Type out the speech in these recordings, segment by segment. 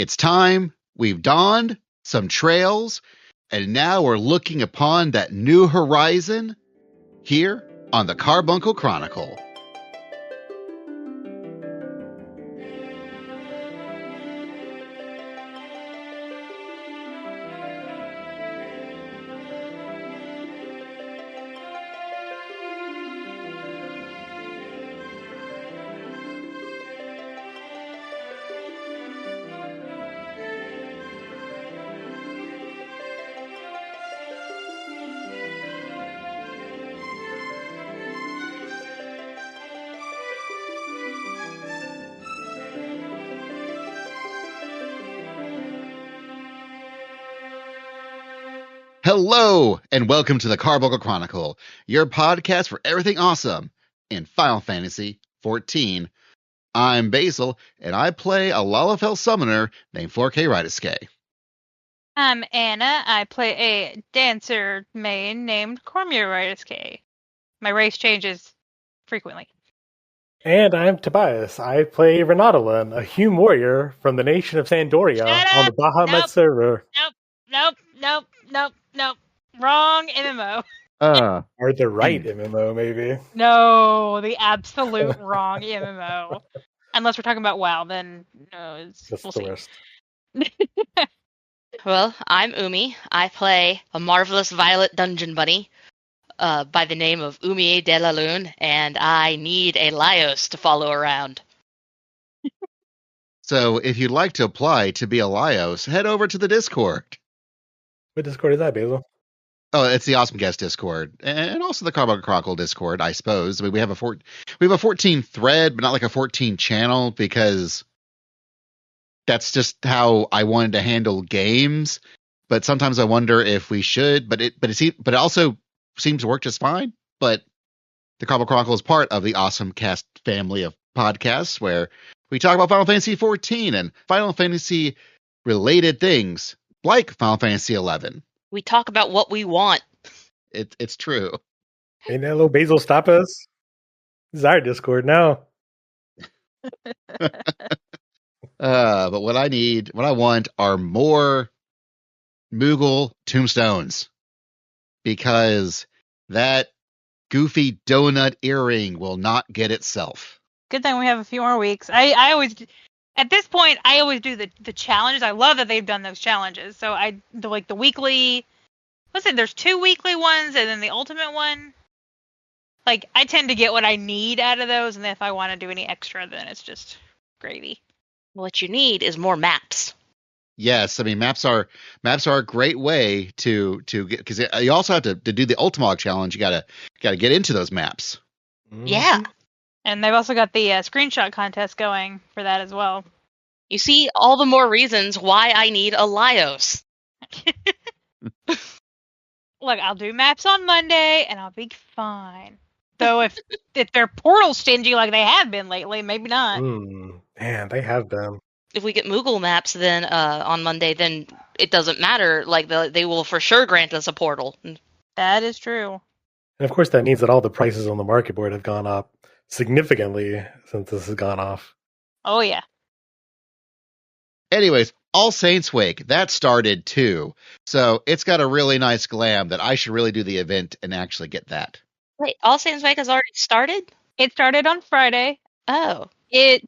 It's time. We've dawned some trails, and now we're looking upon that new horizon here on the Carbuncle Chronicle. Hello, and welcome to the Carbuncle Chronicle, your podcast for everything awesome in Final Fantasy XIV. I'm Basil, and I play a Lalafell summoner named 4K Rydisuke. I'm Anna. I play a dancer main named Cormier Rydisuke. My race changes frequently. And I'm Tobias. I play Renatolan, a Hume warrior from the nation of Sandoria on the Bahamut server. Nope. Wrong MMO. Or the right MMO, maybe. No, the absolute wrong MMO. Unless we're talking about WoW, then no, we'll see. Worst. Well, I'm Umi. I play a marvelous violet dungeon bunny by the name of Umi de la Lune, and I need a Laios to follow around. So if you'd like to apply to be a Laios, head over to the Discord. What Discord is that, Basil? Oh, it's the OSMcast Discord, and also the Carbuncle Chronicle Discord, I suppose. I mean, we have a 14 thread, but not like a 14 channel, because that's just how I wanted to handle games. But sometimes I wonder if we should. But it also seems to work just fine. But the Carbuncle Chronicle is part of the OSMcast family of podcasts, where we talk about Final Fantasy XIV and Final Fantasy related things, like Final Fantasy XI. We talk about what we want. It's true. Ain't that little Basil stop us? This is our Discord now. But what I want are more Moogle tombstones, because that goofy donut earring will not get itself. Good thing we have a few more weeks. I always, at this point, I always do the challenges. I love that they've done those challenges. So the weekly, there's 2 weekly ones and then the ultimate one. Like, I tend to get what I need out of those, and if I want to do any extra, then it's just gravy. What you need is more maps. Yes, I mean maps are a great way to get, because you also have to do the Ultimog challenge. You gotta get into those maps. Mm-hmm. Yeah. And they've also got the screenshot contest going for that as well. You see, all the more reasons why I need a Laios. Look, I'll do maps on Monday, and I'll be fine. Though if they're portal stingy like they have been lately, maybe not. Man, they have them. If we get Moogle maps then on Monday, then it doesn't matter. Like, they will for sure grant us a portal. That is true. And of course, that means that all the prices on the market board have gone up significantly since this has gone off. Oh, yeah. Anyways, All Saints Wake, that started too. So it's got a really nice glam that I should really do the event and actually get that. Wait, All Saints Wake has already started? It started on Friday. Oh. The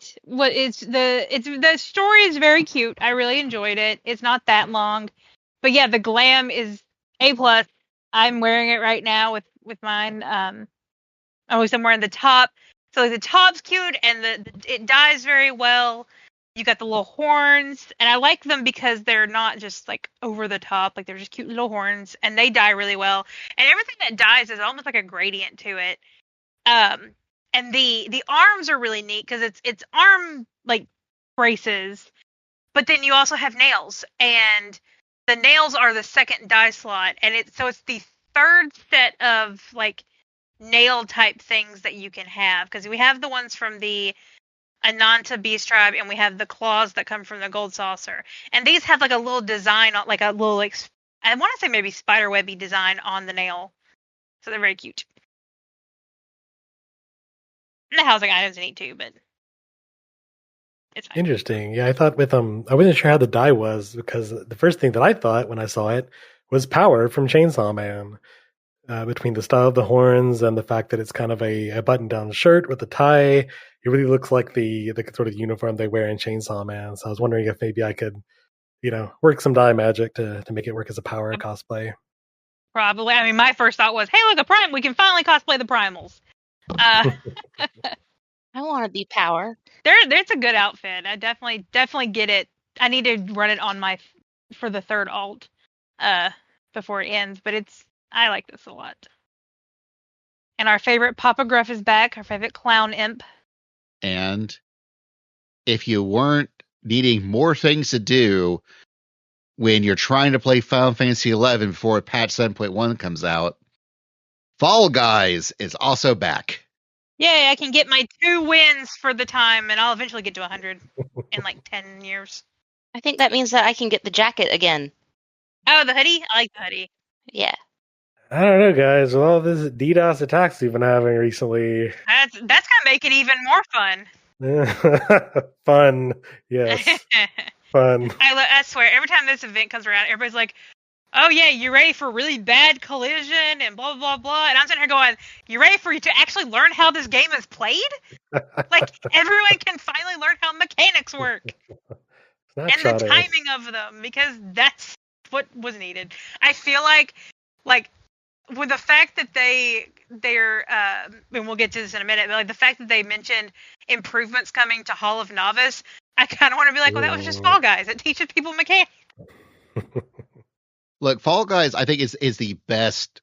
story is very cute. I really enjoyed it. It's not that long. But yeah, the glam is A+. I'm wearing it right now with mine. I'm wearing the top. So the top's cute, and it dyes very well. You got the little horns, and I like them because they're not just like over the top, like they're just cute little horns, and they dye really well. And everything that dyes is almost like a gradient to it. And the arms are really neat because it's arm like braces, but then you also have nails, and the nails are the second dye slot, and it's the third set of like nail type things that you can have, because we have the ones from the Ananta Beast Tribe, and we have the claws that come from the Gold Saucer. And these have like a little design, like a little, like, I want to say maybe spiderwebby design on the nail. So they're very cute. And the housing items are neat too, but It's fine. Interesting. Yeah, I thought with I wasn't sure how the die was because the first thing that I thought when I saw it was power from Chainsaw Man. Between the style of the horns and the fact that it's kind of a button-down shirt with a tie, it really looks like the sort of uniform they wear in Chainsaw Man. So I was wondering if maybe I could, work some die magic to make it work as a power cosplay. Probably. I mean, my first thought was, hey, look, a Prime. We can finally cosplay the Primals. I want to be power. There's a good outfit. I definitely get it. I need to run it on for the third alt before it ends, but I like this a lot. And our favorite Papa Gruff is back, our favorite clown imp. And if you weren't needing more things to do when you're trying to play Final Fantasy XI before patch 7.1 comes out, Fall Guys is also back. Yay, I can get my 2 wins for the time, and I'll eventually get to 100 in like 10 years. I think that means that I can get the jacket again. Oh, the hoodie? I like the hoodie. Yeah. I don't know, guys. With all this DDoS attacks we've been having recently, That's gonna make it even more fun. Fun, yes, fun. I swear, every time this event comes around, everybody's like, "Oh yeah, you ready for really bad collision and blah blah blah?" And I'm sitting here going, "You ready for you to actually learn how this game is played? Like everyone can finally learn how mechanics work and the timing of them, because that's what was needed." I feel like with the fact that they're and we'll get to this in a minute, but like the fact that they mentioned improvements coming to Hall of Novice, I kind of want to be like, well, that was just Fall Guys. It teaches people mechanics. Look, Fall Guys, I think is the best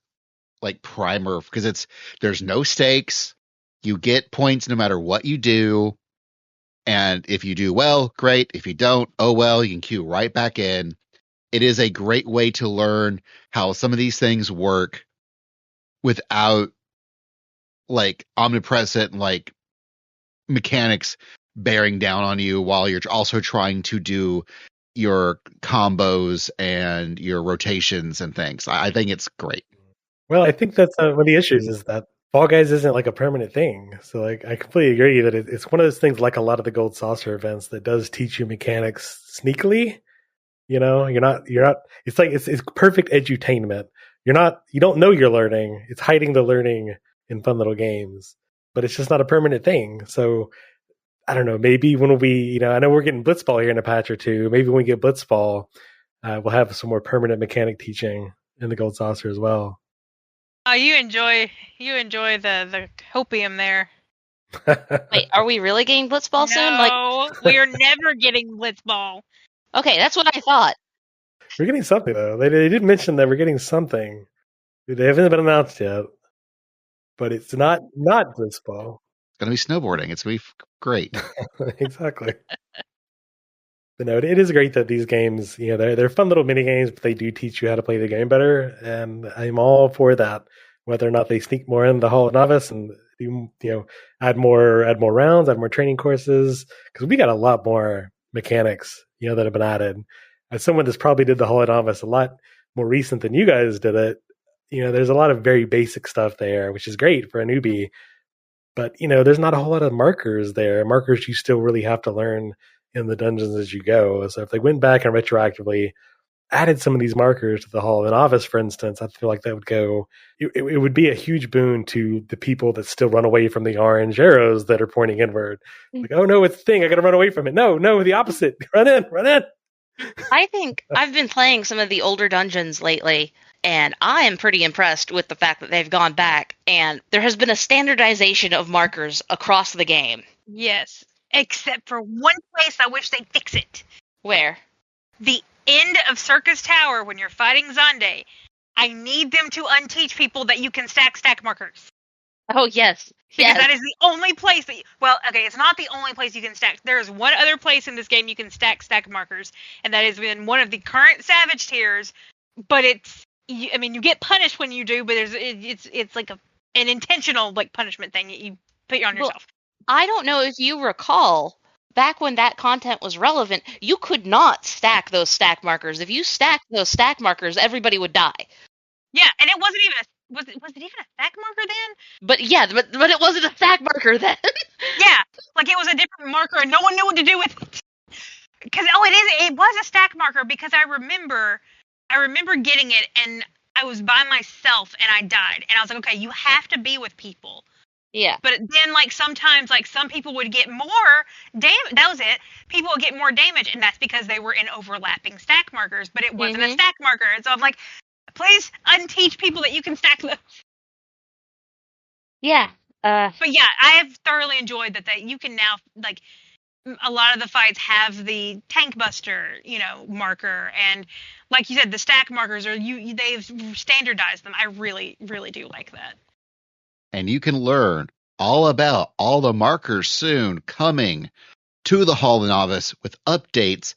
like primer because there's no stakes. You get points no matter what you do, and if you do well, great. If you don't, oh well, you can queue right back in. It is a great way to learn how some of these things work without like omnipresent like mechanics bearing down on you while you're also trying to do your combos and your rotations and things. I think it's great. Well, I think that's one of the issues is that Fall Guys isn't like a permanent thing. So like I completely agree that it's one of those things like a lot of the Gold Saucer events that does teach you mechanics sneakily. You're not it's like it's perfect edutainment. You don't know you're learning. It's hiding the learning in fun little games, but it's just not a permanent thing. So I don't know, maybe when we, I know we're getting Blitzball here in a patch or two. Maybe when we get Blitzball, we'll have some more permanent mechanic teaching in the Gold Saucer as well. Oh, you enjoy the copium there. Wait, are we really getting Blitzball soon? No, we are never getting Blitzball. Okay, that's what I thought. We're getting something though. They did mention that we're getting something. They haven't been announced yet, but it's not Blitzball. It's gonna be snowboarding. It's gonna be great. Exactly. But no, it is great that these games, they're fun little mini games, but they do teach you how to play the game better, and I'm all for that. Whether or not they sneak more in the Hall of Novice and add more rounds, add more training courses, because we got a lot more mechanics, that have been added. As someone that's probably did the Hall of Novice a lot more recent than you guys did it, there's a lot of very basic stuff there, which is great for a newbie. But, there's not a whole lot of markers there. Markers you still really have to learn in the dungeons as you go. So if they went back and retroactively added some of these markers to the Hall of Novice, for instance, I feel like that would go, it would be a huge boon to the people that still run away from the orange arrows that are pointing inward. Like, oh no, it's the thing. I got to run away from it. No, the opposite. Run in. I think I've been playing some of the older dungeons lately, and I am pretty impressed with the fact that they've gone back and there has been a standardization of markers across the game. Yes, except for one place I wish they'd fix it. Where? The end of Circus Tower when you're fighting Zonde. I need them to unteach people that you can stack markers. Oh, yes. Because that is the only place that it's not the only place you can stack. There is one other place in this game you can stack markers, and that is in one of the current Savage tiers, but you get punished when you do, but it's like an intentional like punishment thing that you put on yourself. I don't know if you recall, back when that content was relevant, you could not stack those stack markers. If you stacked those stack markers, everybody would die. Yeah, and it wasn't even a was it even a stack marker then? But yeah, but it wasn't a stack marker then. Yeah, like it was a different marker, and no one knew what to do with it. Because it was a stack marker because I remember getting it, and I was by myself, and I died, and I was like, okay, you have to be with people. Yeah. But then, like, sometimes, like, some people would get more damage. That was it. People would get more damage, and that's because they were in overlapping stack markers, but it wasn't a stack marker. And so I'm like, please unteach people that you can stack those. Yeah. But yeah, I have thoroughly enjoyed that you can now, like, a lot of the fights have the tank buster, marker. And like you said, the stack markers they've standardized them. I really, really do like that. And you can learn all about all the markers soon coming to the Hall of Novice with updates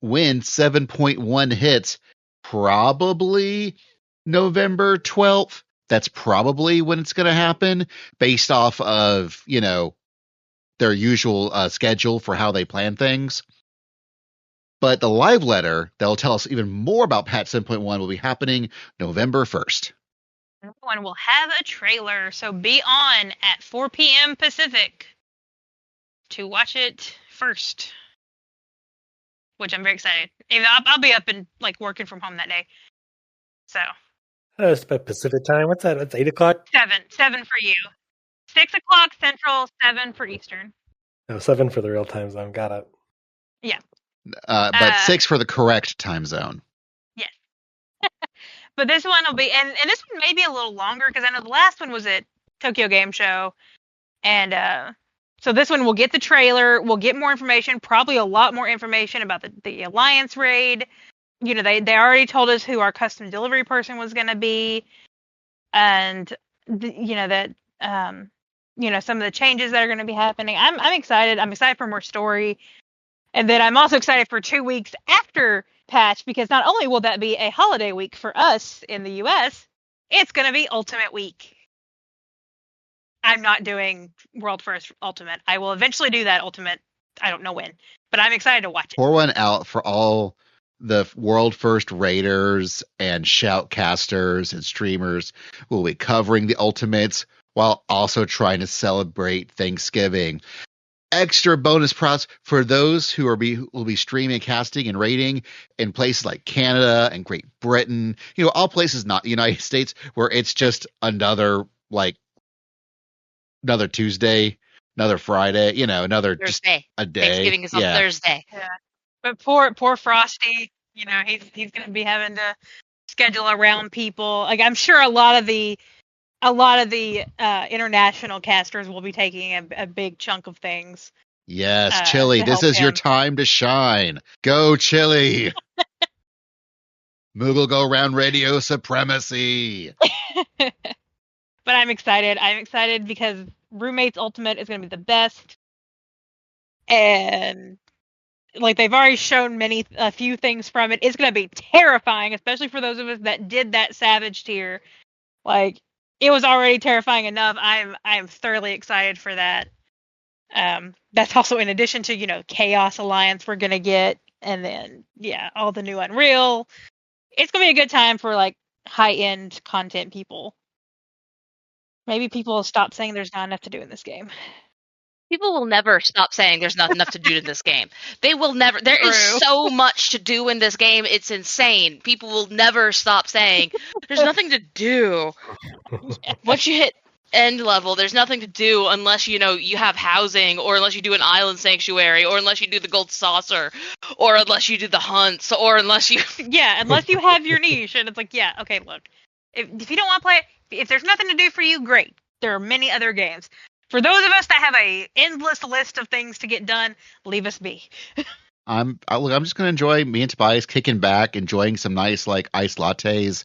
when 7.1 hits, probably November 12th. That's probably when it's going to happen based off of, their usual schedule for how they plan things. But the live letter that'll tell us even more about patch 7.1 will be happening November 1st. Everyone will have a trailer, so be on at 4 p.m. Pacific to watch it first. Which I'm very excited. Even I'll be up and like working from home that day. So. It's about Pacific time. What's that? It's 8 o'clock? 7 for you. 6 o'clock Central, 7 for Eastern. No, 7 for the real time zone. Got it. Yeah. But 6 for the correct time zone. Yes. But this one will be, and this one may be a little longer because I know the last one was at Tokyo Game Show. And so this one will get the trailer, we'll get more information, probably a lot more information about the Alliance raid. They already told us who our custom delivery person was going to be. And, that, some of the changes that are going to be happening. I'm excited. I'm excited for more story. And then I'm also excited for 2 weeks after patch, because not only will that be a holiday week for us in the US, it's going to be Ultimate Week. I'm not doing World First Ultimate. I will eventually do that Ultimate. I don't know when, but I'm excited to watch it. Pour one out for all the World First Raiders and Shoutcasters and streamers who will be covering the Ultimates while also trying to celebrate Thanksgiving. Extra bonus props for those who will be streaming, casting, and rating in places like Canada and Great Britain. All places not the United States, where it's just another Tuesday, another Friday, another Thursday. Just a day. Thanksgiving is on Thursday. Yeah. But poor Frosty, he's going to be having to schedule around people. Like, I'm sure a lot of the international casters will be taking a big chunk of things. Yes, Chili, this is your time to shine. Go, Chili. Moogle Go Round Radio Supremacy. But I'm excited. I'm excited because Roommates Ultimate is going to be the best. And like, they've already shown a few things from it. It's going to be terrifying, especially for those of us that did that Savage tier. Like, it was already terrifying enough. I'm thoroughly excited for that. That's also in addition to, Chaos Alliance we're going to get. And then, all the new Unreal. It's going to be a good time for, like, high-end content people. Maybe people will stop saying there's not enough to do in this game. People will never stop saying there's not enough to do in this game. They will never. There is so much to do in this game. It's insane. People will never stop saying there's nothing to do. Once you hit end level, there's nothing to do unless you have housing, or unless you do an island sanctuary, or unless you do the gold saucer, or unless you do the hunts, or unless you unless you have your niche. And it's like, okay, look, if you don't want to play it, if there's nothing to do for you, great. There are many other games. For those of us that have a endless list of things to get done, leave us be. I'm just going to enjoy me and Tobias kicking back, enjoying some nice iced lattes,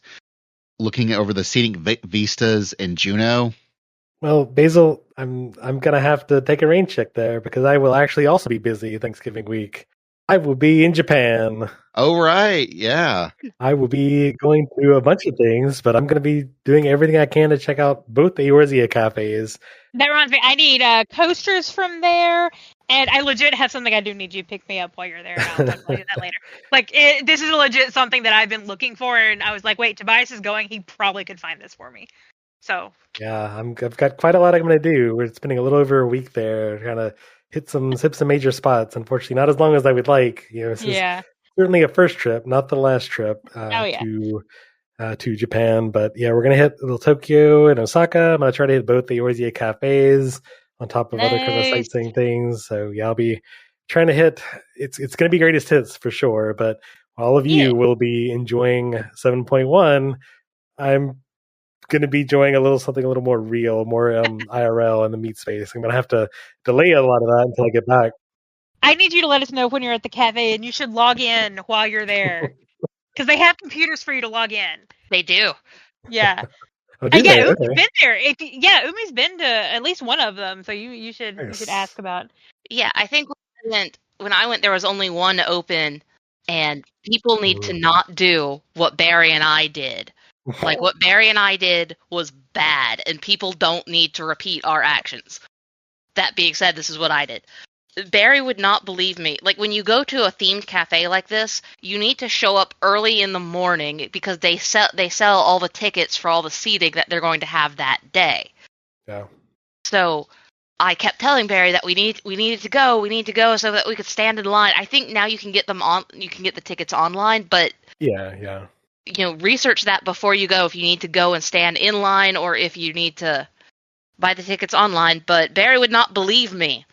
looking over the scenic vistas in Juneau. Well, Basil, I'm gonna have to take a rain check there because I will actually also be busy Thanksgiving week. I will be in Japan. Oh, right. Yeah. I will be going to a bunch of things, but I'm going to be doing everything I can to check out both the Eorzea cafes. That reminds me, I need coasters from there And I legit have something I do need you to pick me up while you're there, and I'll talk about that later. Like, this is legit something that I've been looking for, and I was like, wait, Tobias is going, he probably could find this for me. So. Yeah, I've got quite a lot I'm going to do. We're spending a little over a week there, trying to hit some major spots. Unfortunately, not as long as I would like. This is certainly a first trip, not the last trip to Japan. But yeah, we're going to hit little Tokyo and Osaka. I'm going to try to hit both the Orzia cafes on top of other kind of sightseeing things. So yeah, I'll be trying to hit. It's going to be greatest hits for sure. But all of you will be enjoying 7.1. I'm going to be enjoying something a little more real, more IRL in the meat space. I'm going to have to delay a lot of that until I get back. I need you to let us know when you're at the cafe, and you should log in while you're there. Because they have computers for you to log in. They do. Yeah. Umi's been there. Umi's been to at least one of them, so you should ask about. Yeah, I think when I went, there was only one open, and people need to not do what Barry and I did. Like, what Barry and I did was bad, and people don't need to repeat our actions. That being said, this is what I did. Barry would not believe me. Like, when you go to a themed cafe like this, you need to show up early in the morning because they sell all the tickets for all the seating that they're going to have that day. Yeah. So I kept telling Barry that we needed to go so that we could stand in line. I think now you can get the tickets online, but yeah. Research that before you go if you need to go and stand in line or if you need to buy the tickets online. But Barry would not believe me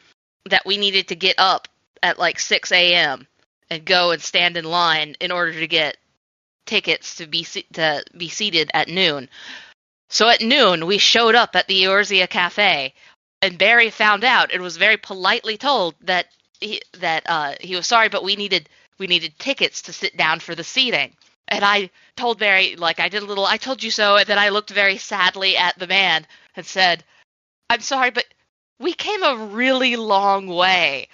that we needed to get up at like 6 a.m. and go and stand in line in order to get tickets to be seated at noon. So at noon, we showed up at the Orzia Cafe, and Barry found out and was very politely told that he was sorry, but we needed tickets to sit down for the seating. And I told Barry, like, I told you so, and then I looked very sadly at the man and said, I'm sorry, but we came a really long way.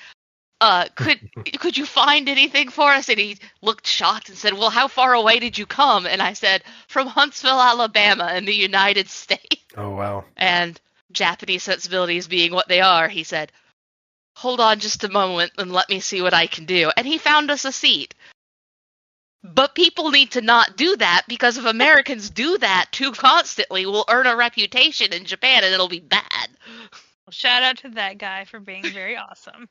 Could you find anything for us? And he looked shocked and said, well, how far away did you come? And I said, from Huntsville, Alabama in the United States. Oh, wow. And Japanese sensibilities being what they are, he said, hold on just a moment and let me see what I can do. And he found us a seat. But people need to not do that, because if Americans do that too constantly, we'll earn a reputation in Japan and it'll be bad. Well, shout out to that guy for being very awesome.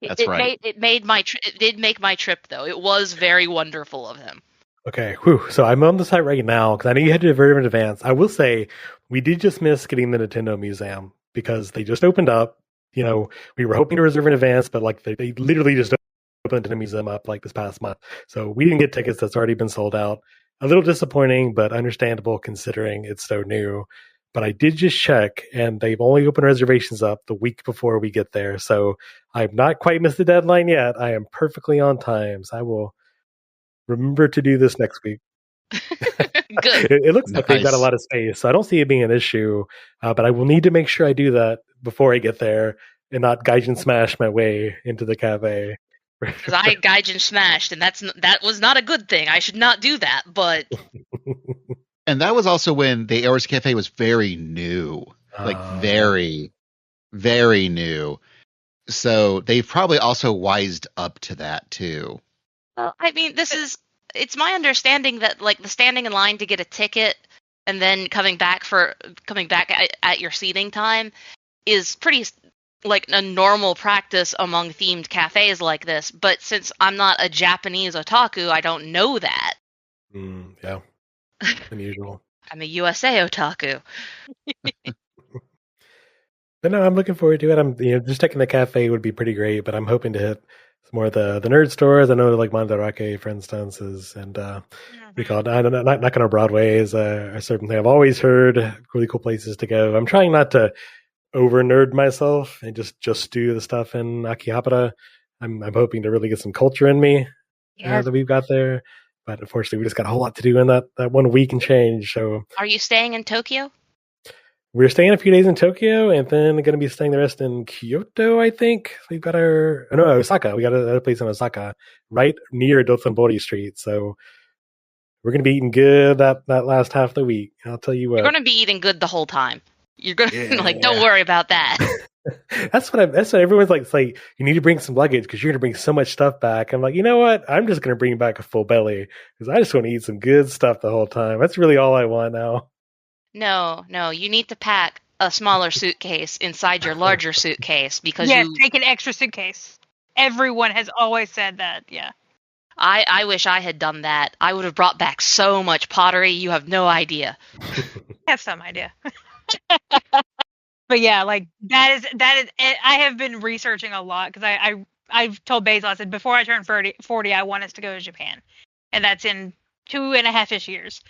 That's right. It did make my trip, though. It was very wonderful of him. Okay, so I'm on the site right now because I know you had to do it very in advance. I will say we did just miss getting the Nintendo Museum because they just opened up. We were hoping to reserve in advance, but like they literally just opened the museum up like this past month. So we didn't get tickets. That's already been sold out. A little disappointing, but understandable considering it's so new. But I did just check, and they've only opened reservations up the week before we get there. So I've not quite missed the deadline yet. I am perfectly on time. So I will remember to do this next week. Good. It looks like they've got a lot of space, so I don't see it being an issue. But I will need to make sure I do that before I get there and not Gaijin smash my way into the cafe. Because I Gaijin smashed, and that was not a good thing. I should not do that, but... And that was also when the Orzia Cafe was very new. Like, very, very new. So they've probably also wised up to that, too. Well, I mean, it's my understanding that, like, the standing in line to get a ticket and then coming back at your seating time is pretty, like, a normal practice among themed cafes like this. But since I'm not a Japanese otaku, I don't know that. Yeah. Unusual. I'm a USA otaku. But no, I'm looking forward to it. I'm just checking the cafe would be pretty great, but I'm hoping to hit some more of the nerd stores. I know like Mandarake, for instance, and we call it Nakano on Broadway is a certain thing I've always heard really cool places to go. I'm trying not to over nerd myself and just do the stuff in Akihabara. I'm hoping to really get some culture in me that we've got there. But unfortunately, we just got a whole lot to do in that 1 week and change. So, are you staying in Tokyo? We're staying a few days in Tokyo, and then going to be staying the rest in Kyoto, I think. We've got Osaka. We got another place in Osaka, right near Dotonbori Street. So we're going to be eating good that last half of the week. I'll tell you what. You're going to be eating good the whole time. You're going to don't worry about that. That's what everyone's like. It's like, you need to bring some luggage because you're going to bring so much stuff back. I'm like, you know what? I'm just going to bring back a full belly because I just want to eat some good stuff the whole time. That's really all I want now. No, you need to pack a smaller suitcase inside your larger suitcase because yes, take an extra suitcase. Everyone has always said that. Yeah. I wish I had done that. I would have brought back so much pottery. You have no idea. I have some idea. But yeah, like that is. I have been researching a lot because I've told Basil, I said before I turn 40, I want us to go to Japan, and that's in 2.5-ish years.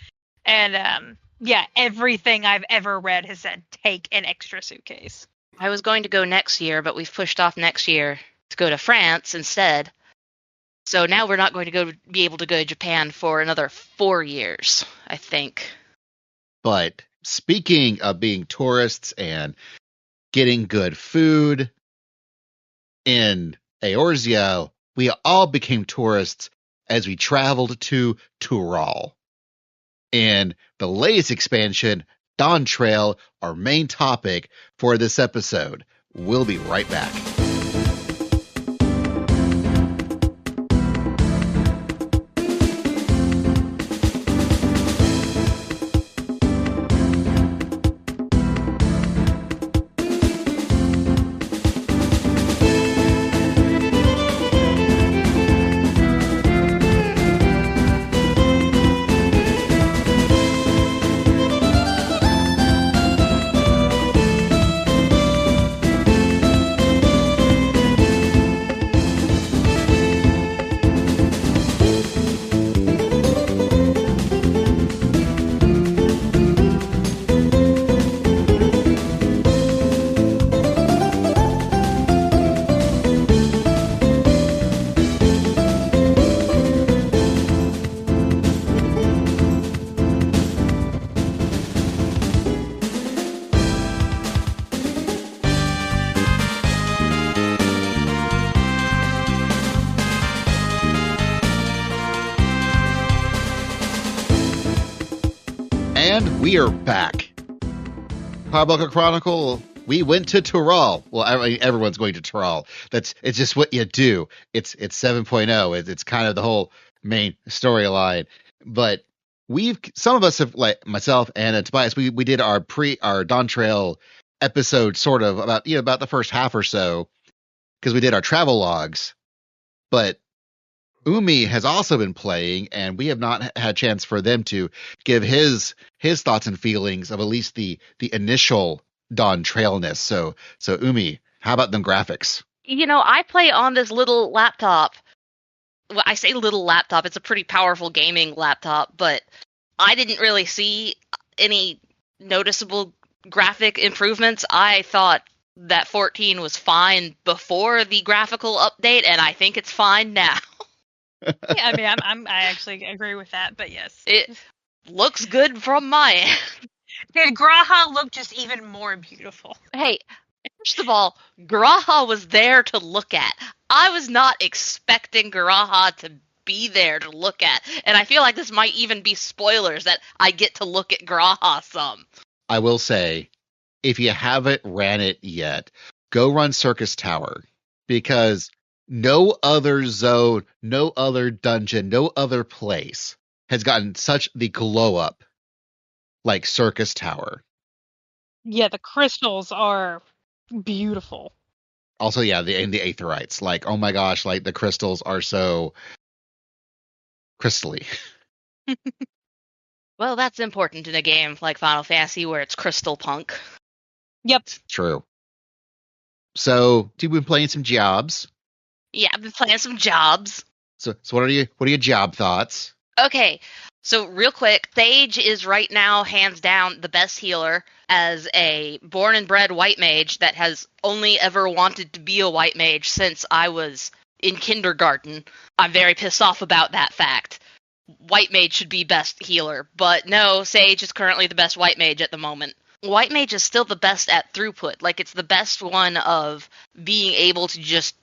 And yeah, everything I've ever read has said take an extra suitcase. I was going to go next year, but we've pushed off next year to go to France instead. So now we're not going to be able to go to Japan for another 4 years, I think. But speaking of being tourists and getting good food, in Eorzea, we all became tourists as we traveled to Tural. In the latest expansion, Dawntrail, our main topic for this episode. We'll be right back. And we are back. Carbuncle Chronicle, we went to Tural. Well, everyone's going to Tural. It's just what you do. It's 7.0. It's kind of the whole main storyline. But some of us have, like myself and Tobias, we did our Dawntrail episode sort of about the first half or so because we did our travel logs. But Umi has also been playing, and we have not had a chance for them to give his thoughts and feelings of at least the initial Dawntrailness. So Umi, how about them graphics? I play on this little laptop. Well, I say little laptop. It's a pretty powerful gaming laptop, but I didn't really see any noticeable graphic improvements. I thought that 14 was fine before the graphical update, and I think it's fine now. Yeah, I mean, I actually agree with that, but yes. It looks good from my end. Did Graha look just even more beautiful? Hey, first of all, Graha was there to look at. I was not expecting Graha to be there to look at, and I feel like this might even be spoilers that I get to look at Graha some. I will say, if you haven't ran it yet, go run Circus Tower, because no other zone, no other dungeon, no other place has gotten such the glow up like Circus Tower. Yeah, the crystals are beautiful. Also, yeah, the aetherites. Like, oh my gosh, like the crystals are so crystally. Well, that's important in a game like Final Fantasy where it's crystal punk. Yep. True. So, you've been playing some jobs. Yeah, I've been playing some jobs. So what are your job thoughts? Okay, so real quick, Sage is right now hands down the best healer as a born and bred white mage that has only ever wanted to be a white mage since I was in kindergarten. I'm very pissed off about that fact. White mage should be best healer, but no, Sage is currently the best white mage at the moment. White mage is still the best at throughput. Like, it's the best one of being able to just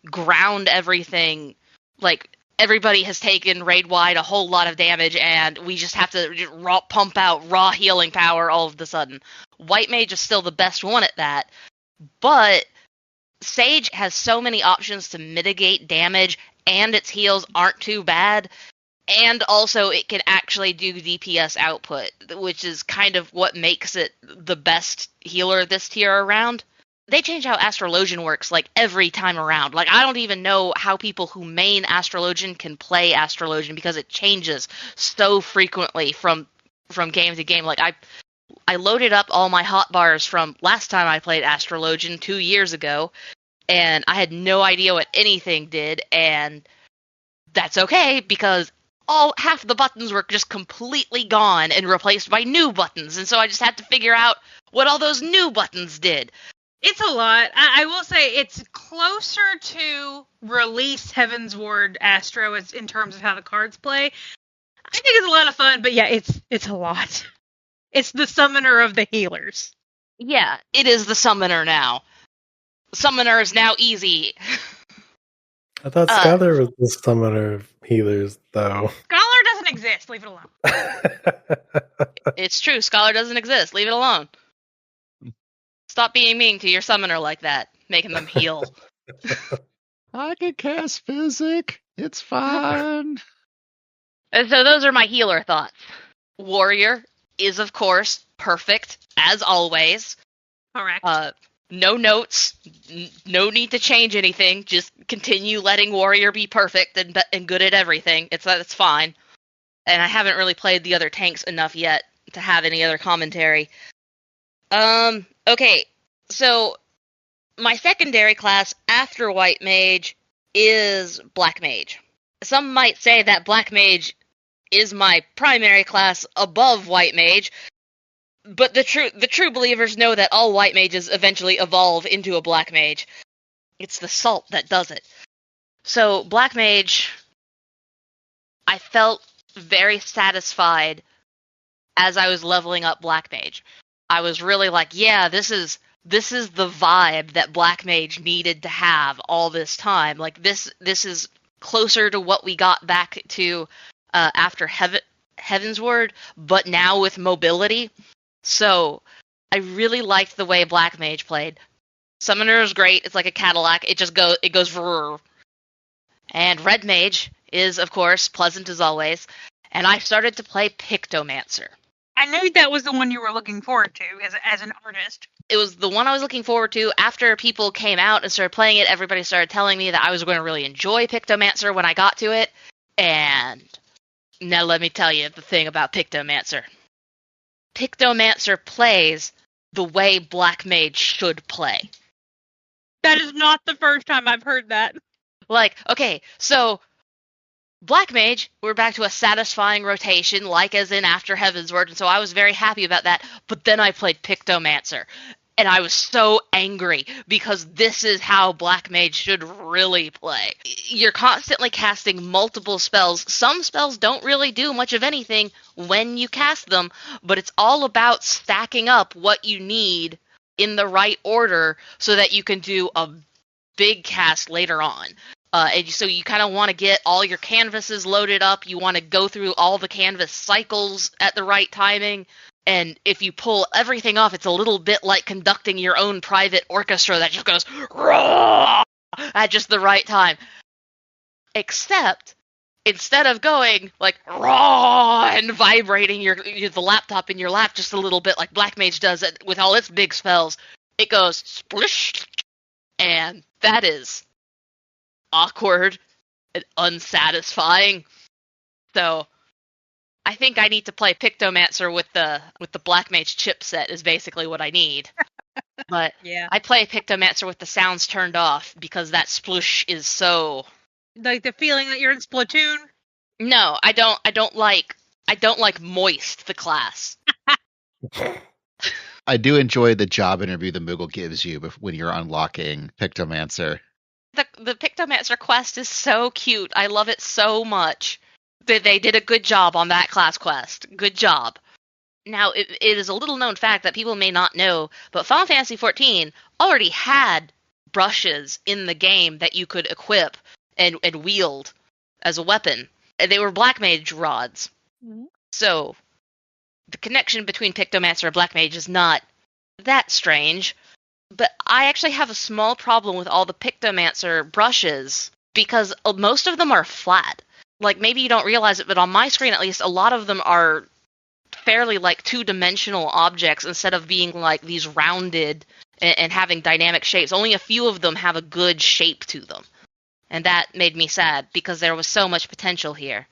ground everything. Like, everybody has taken raid-wide a whole lot of damage, and we just have to pump out raw healing power all of a sudden. White mage is still the best one at that, But Sage has so many options to mitigate damage, and its heals aren't too bad, and also it can actually do DPS output, which is kind of what makes it the best healer this tier around. They change how Astrologian works, like, every time around. Like, I don't even know how people who main Astrologian can play Astrologian, because it changes so frequently from game to game. Like, I loaded up all my hotbars from last time I played Astrologian 2 years ago, and I had no idea what anything did, and that's okay, because half the buttons were just completely gone and replaced by new buttons, and so I just had to figure out what all those new buttons did. It's a lot. I will say it's closer to release Heavensward Astro in terms of how the cards play. I think it's a lot of fun, but yeah, it's a lot. It's the summoner of the healers. Yeah, it is the summoner now. Summoner is now easy. I thought Scholar was the summoner of healers, though. Scholar doesn't exist. Leave it alone. It's true. Scholar doesn't exist. Leave it alone. Stop being mean to your summoner like that, making them heal. I can cast Physic. It's fine. And so those are my healer thoughts. Warrior is, of course, perfect, as always. Correct. No notes. No need to change anything. Just continue letting Warrior be perfect and good at everything. It's fine. And I haven't really played the other tanks enough yet to have any other commentary. Okay, so my secondary class after White Mage is Black Mage. Some might say that Black Mage is my primary class above White Mage, but the true believers know that all White Mages eventually evolve into a Black Mage. It's the salt that does it. So Black Mage, I felt very satisfied as I was leveling up Black Mage. I was really like, yeah, this is the vibe that Black Mage needed to have all this time. Like, this is closer to what we got back to after Heavensward, but now with mobility. So I really liked the way Black Mage played. Summoner is great. It's like a Cadillac. It goes vrr. And Red Mage is, of course, pleasant as always. And I started to play Pictomancer. I knew that was the one you were looking forward to as an artist. It was the one I was looking forward to. After people came out and started playing it, everybody started telling me that I was going to really enjoy Pictomancer when I got to it. And now let me tell you the thing about Pictomancer. Pictomancer plays the way Black Mage should play. That is not the first time I've heard that. Like, okay, so Black Mage, we're back to a satisfying rotation, like as in after Heavensward, and so I was very happy about that, but then I played Pictomancer, and I was so angry, because this is how Black Mage should really play. You're constantly casting multiple spells. Some spells don't really do much of anything when you cast them, but it's all about stacking up what you need in the right order so that you can do a big cast later on. And so you kind of want to get all your canvases loaded up. You want to go through all the canvas cycles at the right timing. And if you pull everything off, it's a little bit like conducting your own private orchestra that just goes raw at just the right time. Except, instead of going like raw and vibrating the laptop in your lap just a little bit like Black Mage does it with all its big spells, it goes splish, and that is awkward and unsatisfying. So I think I need to play Pictomancer with the Black Mage chipset is basically what I need. But yeah, I play Pictomancer with the sounds turned off because that sploosh is so, like the feeling that you're in Splatoon. No, I don't like Moist, the class. I do enjoy the job interview the Moogle gives you when you're unlocking Pictomancer. The Pictomancer quest is so cute. I love it so much. They did a good job on that class quest. Good job. Now, it is a little known fact that people may not know, but Final Fantasy XIV already had brushes in the game that you could equip and wield as a weapon. They were Black Mage rods. Mm-hmm. So the connection between Pictomancer and Black Mage is not that strange. But I actually have a small problem with all the Pictomancer brushes because most of them are flat. Like, maybe you don't realize it, but on my screen at least, a lot of them are fairly like two-dimensional objects instead of being like these rounded and having dynamic shapes. Only a few of them have a good shape to them. And that made me sad because there was so much potential here.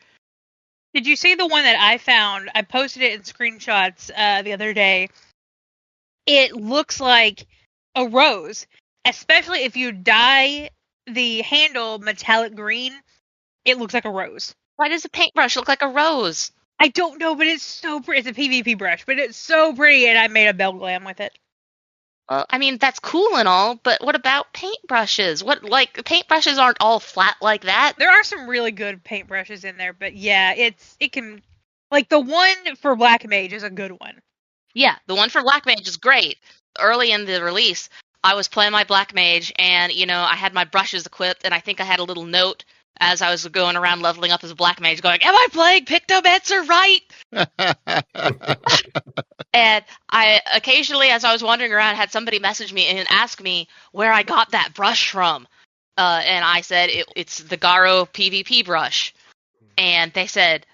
Did you see the one that I found? I posted it in screenshots the other day. It looks like a rose, especially if you dye the handle metallic green. It looks like a rose. Why does a paintbrush look like a rose? I don't know, but it's so pretty. It's a PvP brush, but it's so pretty, and I made a bell glam with it. I mean, that's cool and all, but what about paintbrushes? Paintbrushes aren't all flat like that. There are some really good paintbrushes in there, but yeah, it can, like, the one for Black Mage is a good one. Yeah, the one for Black Mage is great. Early in the release, I was playing my Black Mage, and, I had my brushes equipped, and I think I had a little note as I was going around leveling up as a Black Mage going, am I playing Pictomancer right? And I occasionally, as I was wandering around, had somebody message me and ask me where I got that brush from. And I said, it's the Garo PvP brush. And they said,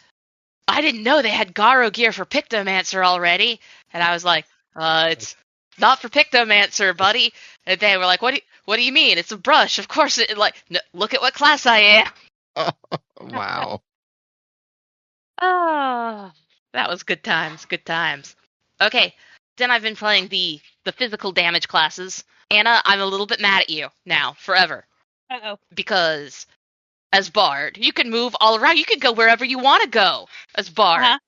I didn't know they had Garo gear for Pictomancer already. And I was like, it's not for Pictomancer, buddy. And they were like, what do you mean? It's a brush. Of course, look at what class I am. Oh, wow. Oh, that was good times, good times. Okay, then I've been playing the physical damage classes. Anna, I'm a little bit mad at you now, forever. Uh-oh. Because as Bard, you can move all around. You can go wherever you want to go as Bard. Uh-huh.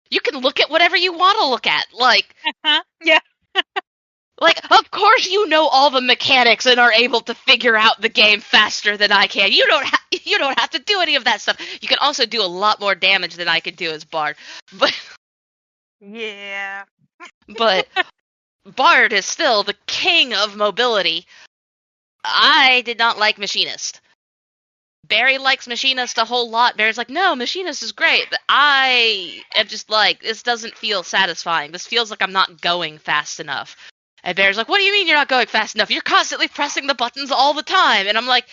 You can look at whatever you want to look at. Like, yeah. Like, of course you know all the mechanics and are able to figure out the game faster than I can. You don't have to do any of that stuff. You can also do a lot more damage than I can do as Bard. But yeah. But Bard is still the king of mobility. I did not like Machinist. Barry likes Machinist a whole lot. Barry's like, no, Machinist is great. But I am just like, this doesn't feel satisfying. This feels like I'm not going fast enough. And Barry's like, what do you mean you're not going fast enough? You're constantly pressing the buttons all the time. And I'm like,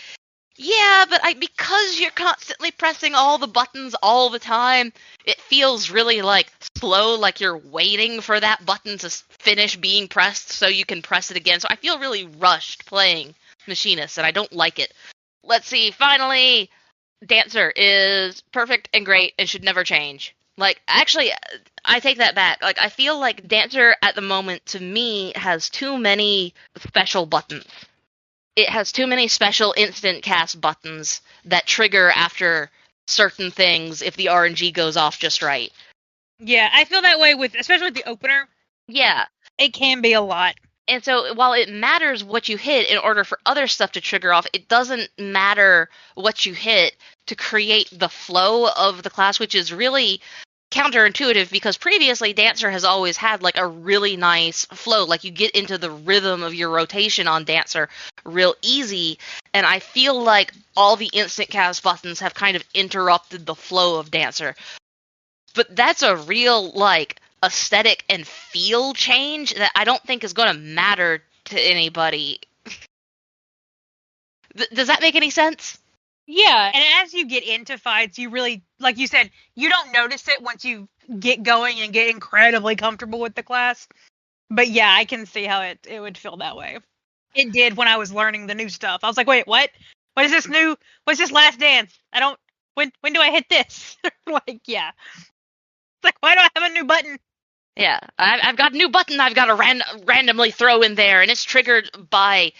yeah, but because you're constantly pressing all the buttons all the time, it feels really, like, slow, like you're waiting for that button to finish being pressed so you can press it again. So I feel really rushed playing Machinist, and I don't like it. Let's see, finally, Dancer is perfect and great and should never change. Like, actually, I take that back. Like, I feel like Dancer at the moment, to me, has too many special buttons. It has too many special instant cast buttons that trigger after certain things if the RNG goes off just right. Yeah, I feel that way especially with the opener. Yeah. It can be a lot. And so while it matters what you hit in order for other stuff to trigger off, it doesn't matter what you hit to create the flow of the class, which is really counterintuitive because previously Dancer has always had like a really nice flow. Like you get into the rhythm of your rotation on Dancer real easy. And I feel like all the instant cast buttons have kind of interrupted the flow of Dancer. But that's a real like aesthetic and feel change that I don't think is going to matter to anybody. Does that make any sense? Yeah, and as you get into fights, you really, like you said, you don't notice it once you get going and get incredibly comfortable with the class. But yeah, I can see how it would feel that way. It did when I was learning the new stuff. I was like, wait, what? What is this new? What's this last dance? When do I hit this? Like, yeah. It's like, why do I have a new button? Yeah, I've got a new button I've got to randomly throw in there, and it's triggered by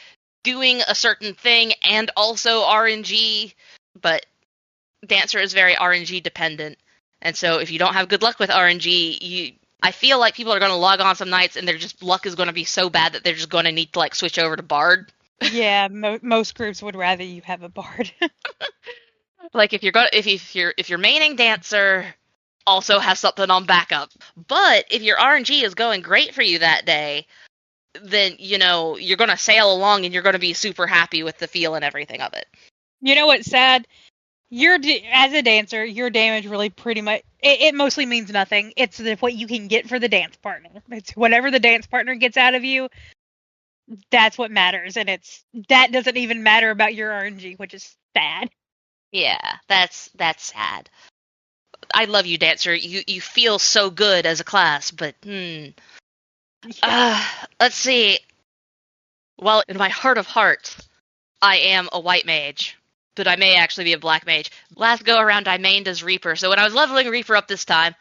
doing a certain thing and also RNG, but Dancer is very RNG dependent. And so if you don't have good luck with RNG, I feel like people are going to log on some nights and their just luck is going to be so bad that they're just going to need to like switch over to Bard. Yeah, most groups would rather you have a Bard. Like if you're maining Dancer, also have something on backup. But if your RNG is going great for you that day, then, you know, you're going to sail along and you're going to be super happy with the feel and everything of it. You know what's sad? As a dancer, your damage really pretty much, it mostly means nothing. It's what you can get for the dance partner. It's whatever the dance partner gets out of you. that's what matters, and that doesn't even matter about your RNG, which is sad. Yeah, that's sad. I love you, Dancer. You feel so good as a class, but let's see. Well, in my heart of hearts, I am a white mage, but I may actually be a black mage. Last go around, I mained as Reaper, so when I was leveling Reaper up this time,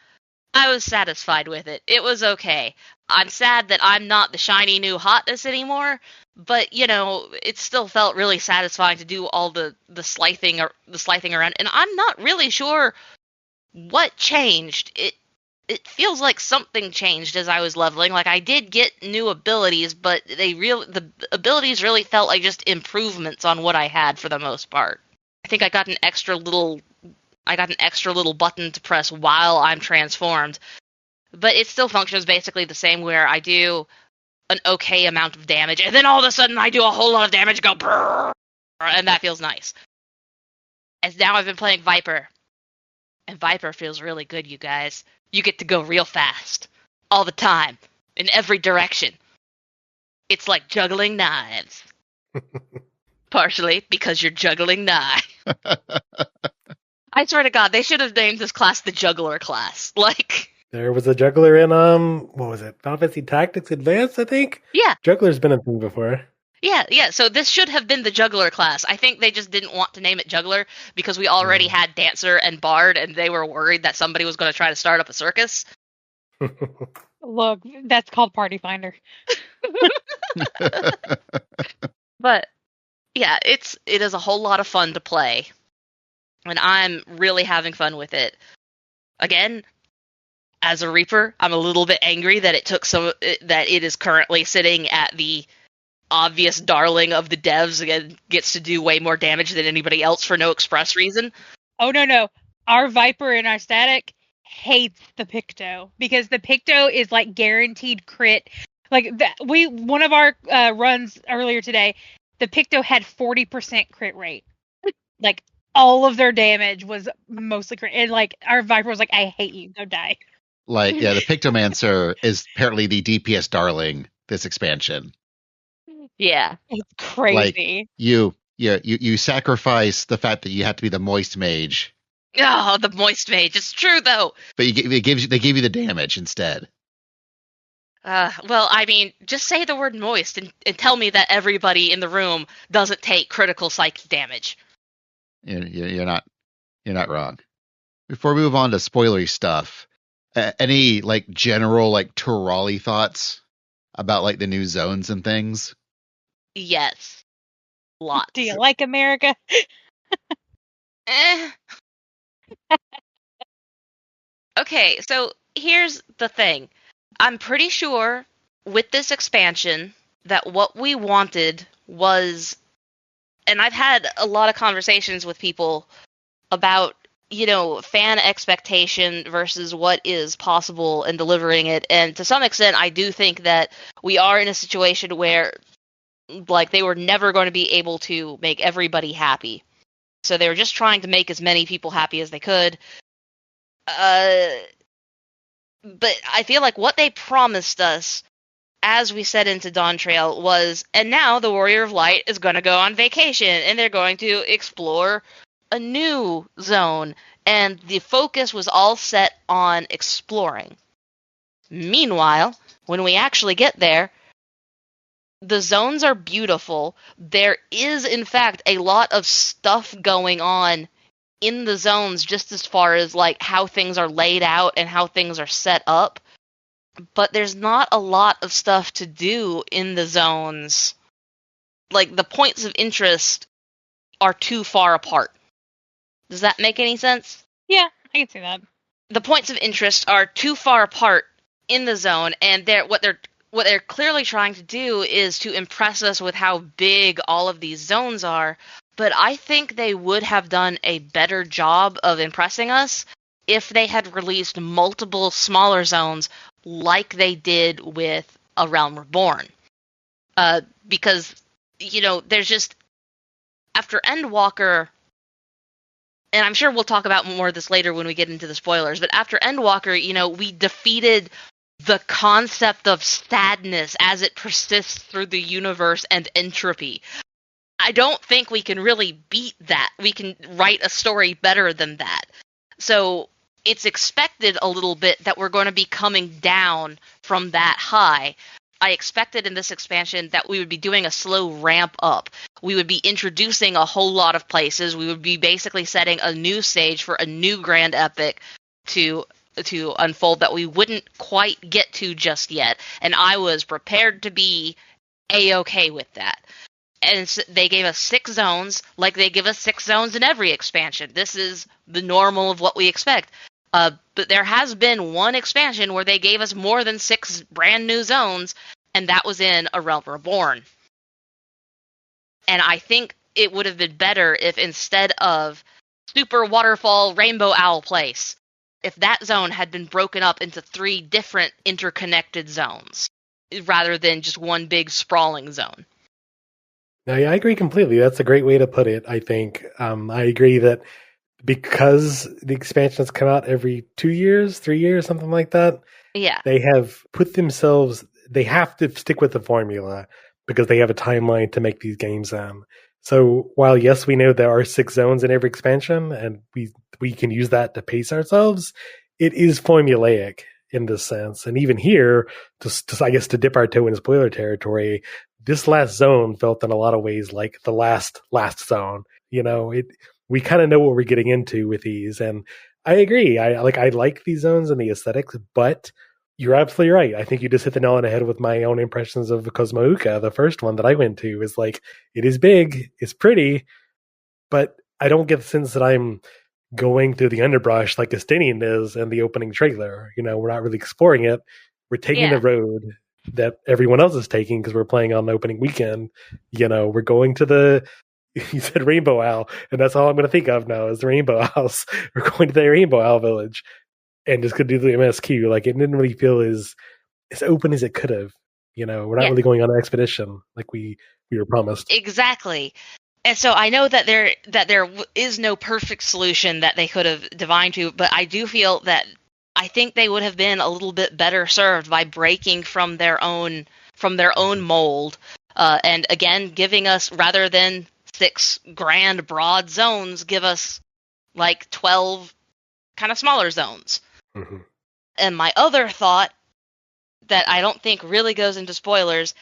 I was satisfied with it. It was okay. I'm sad that I'm not the shiny new hotness anymore, but it still felt really satisfying to do all the scything around, and I'm not really sure what changed. It feels like something changed as I was leveling. Like, I did get new abilities, but the abilities really felt like just improvements on what I had for the most part. I think I got an extra little button to press while I'm transformed, but it still functions basically the same, where I do an okay amount of damage, and then all of a sudden I do a whole lot of damage, go brrr, and that feels nice. As now I've been playing Viper, and Viper feels really good, you guys. You get to go real fast, all the time, in every direction. It's like juggling knives. Partially because you're juggling knives. I swear to God, they should have named this class the Juggler class. Like, there was a juggler in what was it? Final Fantasy Tactics Advanced, I think. Yeah, juggler's been a thing before. Yeah. So this should have been the Juggler class. I think they just didn't want to name it Juggler because we already had Dancer and Bard, and they were worried that somebody was going to try to start up a circus. Look, that's called Party Finder. But yeah, it is a whole lot of fun to play, and I'm really having fun with it. Again, as a Reaper, I'm a little bit angry that it is currently sitting at the obvious darling of the devs and gets to do way more damage than anybody else for no express reason. Oh, no. Our Viper and our Static hates the Picto, because the Picto is like guaranteed crit. Like, one of our runs earlier today, the Picto had 40% crit rate. Like, all of their damage was mostly crit. And like, our Viper was like, I hate you, go die. Like, yeah, the Pictomancer is apparently the DPS darling this expansion. Yeah, it's crazy. Like, you sacrifice the fact that you have to be the moist mage. Oh, the moist mage. It's true though. But they give you the damage instead. Well, I mean, just say the word moist and tell me that everybody in the room doesn't take critical psychic damage. You're not wrong. Before we move on to spoilery stuff, any like general like Turali thoughts about like the new zones and things? Yes. Lots. Do you like America? Okay, so here's the thing. I'm pretty sure with this expansion that what we wanted was, and I've had a lot of conversations with people about, fan expectation versus what is possible in delivering it. And to some extent, I do think that we are in a situation where, like, they were never going to be able to make everybody happy. So they were just trying to make as many people happy as they could. But I feel like what they promised us as we set into Dawntrail was, and now the Warrior of Light is going to go on vacation, and they're going to explore a new zone, and the focus was all set on exploring. Meanwhile, when we actually get there, the zones are beautiful. There is, in fact, a lot of stuff going on in the zones, just as far as like how things are laid out and how things are set up. But there's not a lot of stuff to do in the zones. Like, the points of interest are too far apart. Does that make any sense? Yeah, I can see that. The points of interest are too far apart in the zone, and what they're clearly trying to do is to impress us with how big all of these zones are. But I think they would have done a better job of impressing us if they had released multiple smaller zones like they did with A Realm Reborn. Because, there's just, after Endwalker, and I'm sure we'll talk about more of this later when we get into the spoilers, but after Endwalker, we defeated the concept of sadness as it persists through the universe and entropy. I don't think we can really beat that. We can write a story better than that. So it's expected a little bit that we're going to be coming down from that high. I expected in this expansion that we would be doing a slow ramp up. We would be introducing a whole lot of places. We would be basically setting a new stage for a new grand epic to unfold that we wouldn't quite get to just yet. And I was prepared to be A-okay with that. And so they gave us 6 zones, like they give us 6 zones in every expansion. This is the normal of what we expect. But there has been one expansion where they gave us more than 6 brand new zones, and that was in A Realm Reborn. And I think it would have been better if instead of Super Waterfall Rainbow Owl Place, if that zone had been broken up into 3 different interconnected zones, rather than just one big sprawling zone. No, yeah, I agree completely. That's a great way to put it, I think. I agree that because the expansions come out every 2 years, 3 years, something like that, Yeah. they have put themselves, they have to stick with the formula because they have a timeline to make these games in. So while, yes, we know there are 6 zones in every expansion, and we can use that to pace ourselves, it is formulaic in this sense. And even here, I guess to dip our toe in spoiler territory, this last zone felt in a lot of ways like the last zone. You know, we kind of know what we're getting into with these, and I agree. I like these zones and the aesthetics, but you're absolutely right. I think you just hit the nail on the head with my own impressions of Cosmouka. The first one that I went to is like, it is big, it's pretty, but I don't get the sense that I'm going through the underbrush like Estinian is in the opening trailer. You know, we're not really exploring it. We're taking the road that everyone else is taking because we're playing on the opening weekend. You know, we're going to you said Rainbow Owl, and that's all I'm going to think of now is the Rainbow Owls. We're going to the Rainbow Owl Village and just going to do the MSQ. Like, it didn't really feel as open as it could have. You know, we're not really going on an expedition like we were promised. Exactly. And so I know that there is no perfect solution that they could have divined to, but I do feel that I think they would have been a little bit better served by breaking from their own mold, and again giving us, rather than 6 grand broad zones, give us like 12 kind of smaller zones. Mm-hmm. And my other thought that I don't think really goes into spoilers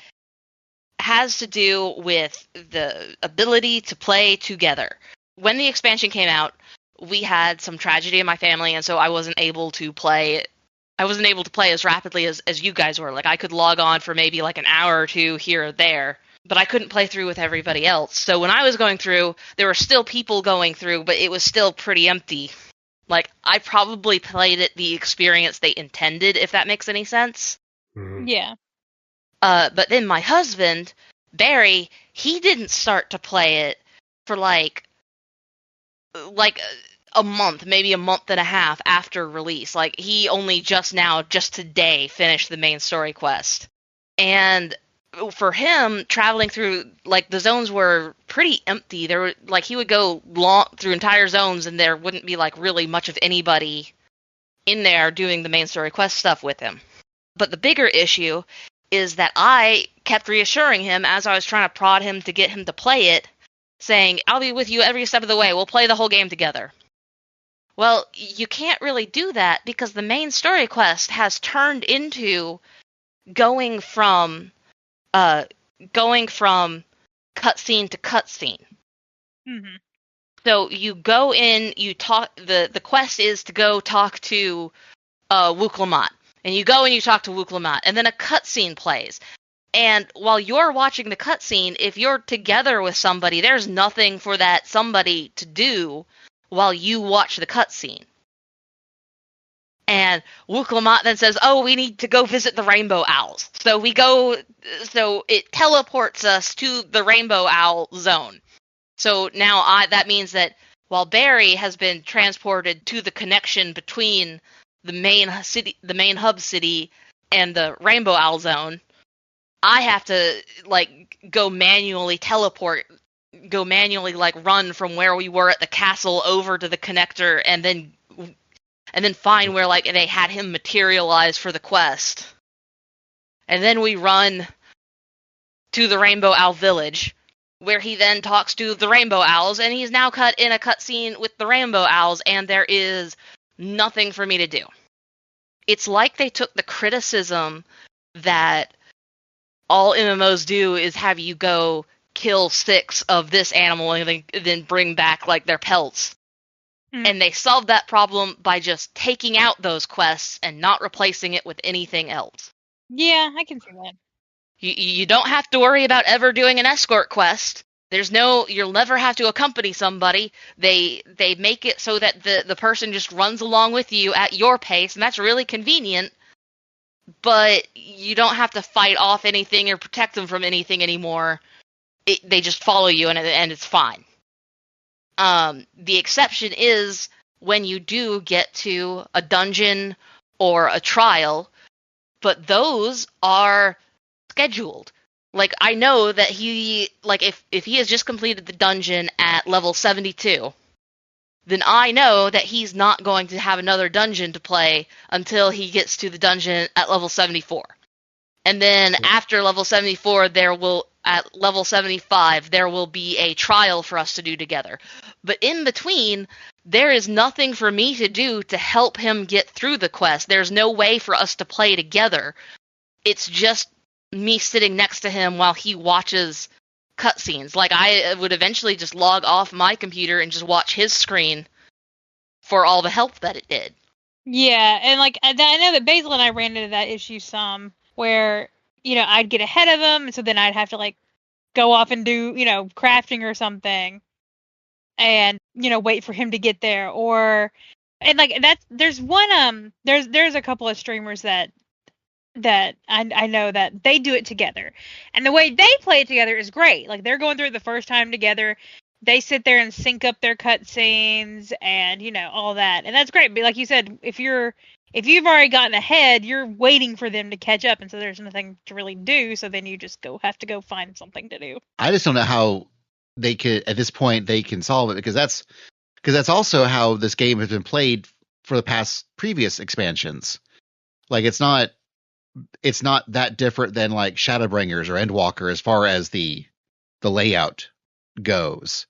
has to do with the ability to play together. When the expansion came out, we had some tragedy in my family, and so I wasn't able to play as rapidly as you guys were. Like, I could log on for maybe like an hour or 2 here or there, but I couldn't play through with everybody else. So when I was going through, there were still people going through, but it was still pretty empty. Like, I probably played it the experience they intended, if that makes any sense. Mm-hmm. Yeah. But then my husband, Barry, he didn't start to play it for like a month, maybe a month and a half after release. Like, he only just today finished the main story quest. And for him, traveling through, like, the zones were pretty empty. There were, like, he would go long through entire zones and there wouldn't be, like, really much of anybody in there doing the main story quest stuff with him. But the bigger issue is that I kept reassuring him as I was trying to prod him to get him to play it, saying, I'll be with you every step of the way. We'll play the whole game together. Well, you can't really do that because the main story quest has turned into going from cutscene to cutscene. Mm-hmm. So you go in, you talk. The quest is to go talk to Wuklamot, and you go and you talk to Wuklamot, and then a cutscene plays. And while you're watching the cutscene, if you're together with somebody, there's nothing for that somebody to do while you watch the cutscene. And Wuklamot then says, oh, we need to go visit the Rainbow Owls. So it teleports us to the Rainbow Owl zone. So now that means that while Barry has been transported to the connection between the main hub city, and the Rainbow Owl zone, I have to, like, go manually run from where we were at the castle over to the connector, and then and then find where like they had him materialize for the quest. And then we run to the Rainbow Owl Village, where he then talks to the Rainbow Owls, and he's now cut in a cutscene with the Rainbow Owls, and there is nothing for me to do. It's like they took the criticism that all MMOs do is have you go kill 6 of this animal and then bring back like their pelts. And they solved that problem by just taking out those quests and not replacing it with anything else. Yeah, I can see that. You don't have to worry about ever doing an escort quest. You'll never have to accompany somebody. They make it so that the person just runs along with you at your pace, and that's really convenient. But you don't have to fight off anything or protect them from anything anymore. They just follow you, and it's fine. The exception is when you do get to a dungeon or a trial, but those are scheduled. Like, I know that if he has just completed the dungeon at level 72, then I know that he's not going to have another dungeon to play until he gets to the dungeon at level 74. And then after level 74, at level 75, there will be a trial for us to do together. But in between, there is nothing for me to do to help him get through the quest. There's no way for us to play together. It's just me sitting next to him while he watches cutscenes. Like, I would eventually just log off my computer and just watch his screen for all the help that it did. Yeah, and like I know that Basil and I ran into that issue some, where I'd get ahead of him, and so then I'd have to like go off and do crafting or something, and wait for him to get there. And like there's a couple of streamers that I know that they do it together, and the way they play it together is great. Like, they're going through it the first time together. They sit there and sync up their cutscenes and all that, and that's great. But like you said, if you've already gotten ahead, you're waiting for them to catch up, and so there's nothing to really do. So then you just have to go find something to do. I just don't know how they could, at this point, they can solve it, because that's also how this game has been played for the past previous expansions. Like, it's not that different than like Shadowbringers or Endwalker as far as the layout goes.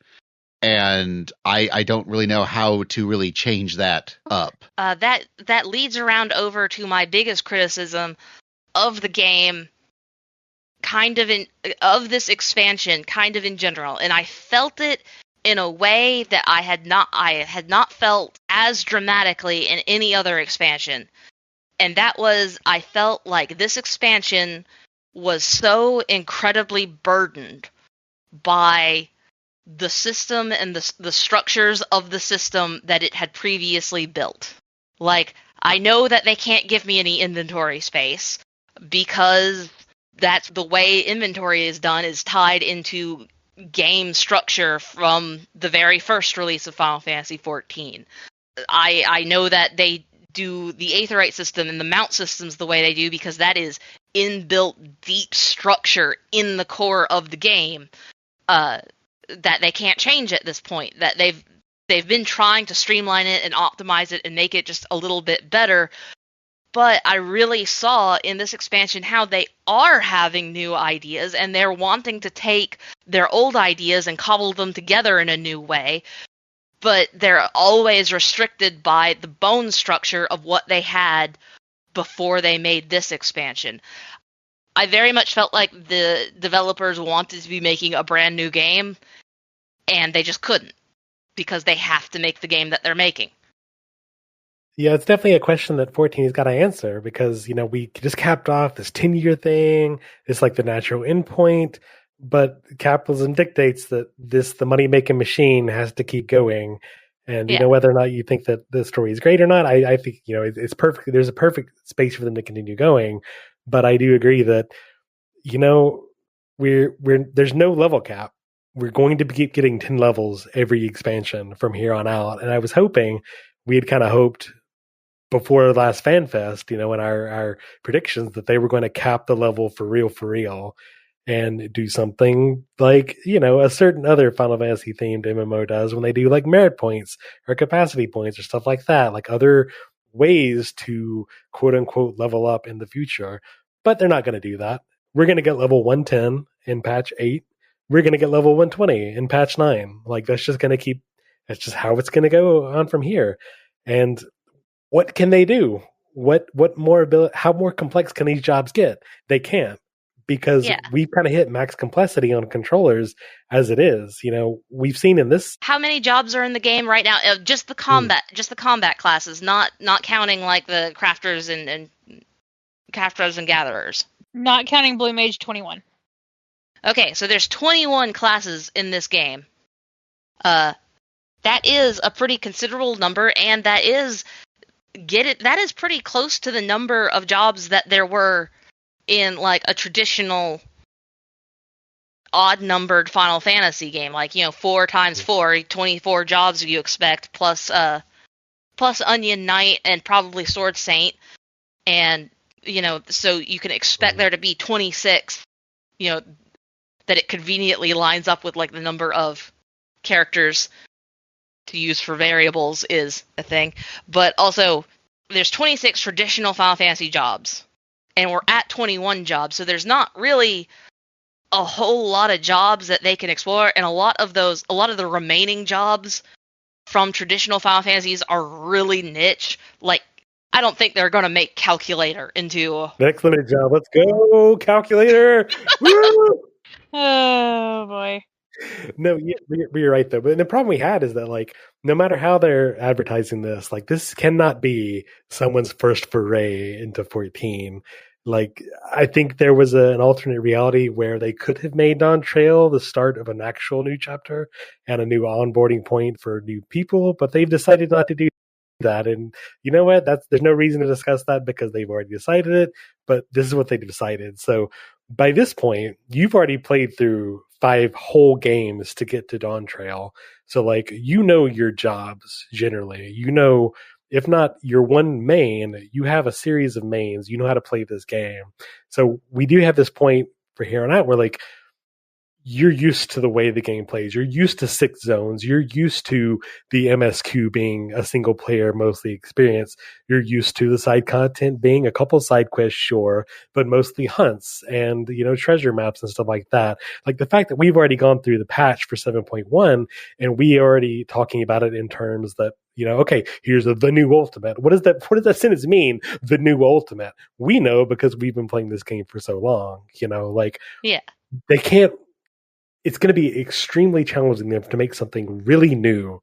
And I don't really know how to really change that up. That leads around over to my biggest criticism of the game, of this expansion, kind of in general. And I felt it in a way that I had not felt as dramatically in any other expansion. And that was, I felt like this expansion was so incredibly burdened by the system and the structures of the system that it had previously built. Like, I know that they can't give me any inventory space, because that's the way inventory is done, is tied into game structure from the very first release of Final Fantasy XIV. I know that they do the Aetheryte system and the mount systems the way they do, because that is inbuilt deep structure in the core of the game that they can't change at this point. That they've been trying to streamline it and optimize it and make it just a little bit better. But I really saw in this expansion how they are having new ideas, and they're wanting to take their old ideas and cobble them together in a new way. But they're always restricted by the bone structure of what they had before they made this expansion. I very much felt like the developers wanted to be making a brand new game, and they just couldn't, because they have to make the game that they're making. Yeah, it's definitely a question that 14's got to answer, because, we just capped off this 10-year thing. It's like the natural endpoint. But capitalism dictates that the money-making machine has to keep going. And, whether or not you think that the story is great or not, I think, it's perfect. There's a perfect space for them to continue going. But I do agree that, there's no level cap. We're going to keep getting 10 levels every expansion from here on out. And I was hoping, we had kind of hoped before the last FanFest, in our predictions, that they were going to cap the level for real. and do something like, a certain other Final Fantasy themed MMO does when they do like merit points or capacity points or stuff like that, like other ways to quote unquote level up in the future. But they're not going to do that. We're going to get level 110 in patch 8. We're going to get level 120 in patch 9. Like that's just how it's going to go on from here. And what can they do? How more complex can these jobs get? They can't, because we've kind of hit max complexity on controllers as it is. We've seen in this. How many jobs are in the game right now? Just the combat classes, not counting like the crafters and crafters and gatherers. Not counting Blue Mage 21. Okay, so there's 21 classes in this game. That is a pretty considerable number, and that is pretty close to the number of jobs that there were in like a traditional odd numbered Final Fantasy game, like 4 times 4, 24 jobs you expect, plus Onion Knight and probably Sword Saint, and so you can expect there to be 26, that it conveniently lines up with like the number of characters to use for variables is a thing. But also there's 26 traditional Final Fantasy jobs, and we're at 21 jobs, so there's not really a whole lot of jobs that they can explore, and a lot of the remaining jobs from traditional Final Fantasies are really niche. Like, I don't think they're going to make Calculator into Next limit job. Let's go, Calculator! Woo! Oh boy. No, you're right though. But the problem we had is that, like, no matter how they're advertising this, like, this cannot be someone's first foray into 14. Like, I think there was an alternate reality where they could have made Dawntrail the start of an actual new chapter and a new onboarding point for new people, but they've decided not to do that. And you know what? There's no reason to discuss that because they've already decided it, but this is what they decided. So by this point, you've already played through 5 whole games to get to Dawntrail. So, like, your jobs generally. If not your one main, you have a series of mains. You know how to play this game. So we do have this point for here on out where, like, you're used to the way the game plays. You're used to 6 zones. You're used to the MSQ being a single player mostly experience. You're used to the side content being a couple side quests, sure, but mostly hunts and, treasure maps and stuff like that. Like, the fact that we've already gone through the patch for 7.1 and we already talking about it in terms that, okay, here's the new ultimate. What does that sentence mean? The new ultimate. We know because we've been playing this game for so long, they can't. It's going to be extremely challenging them to make something really new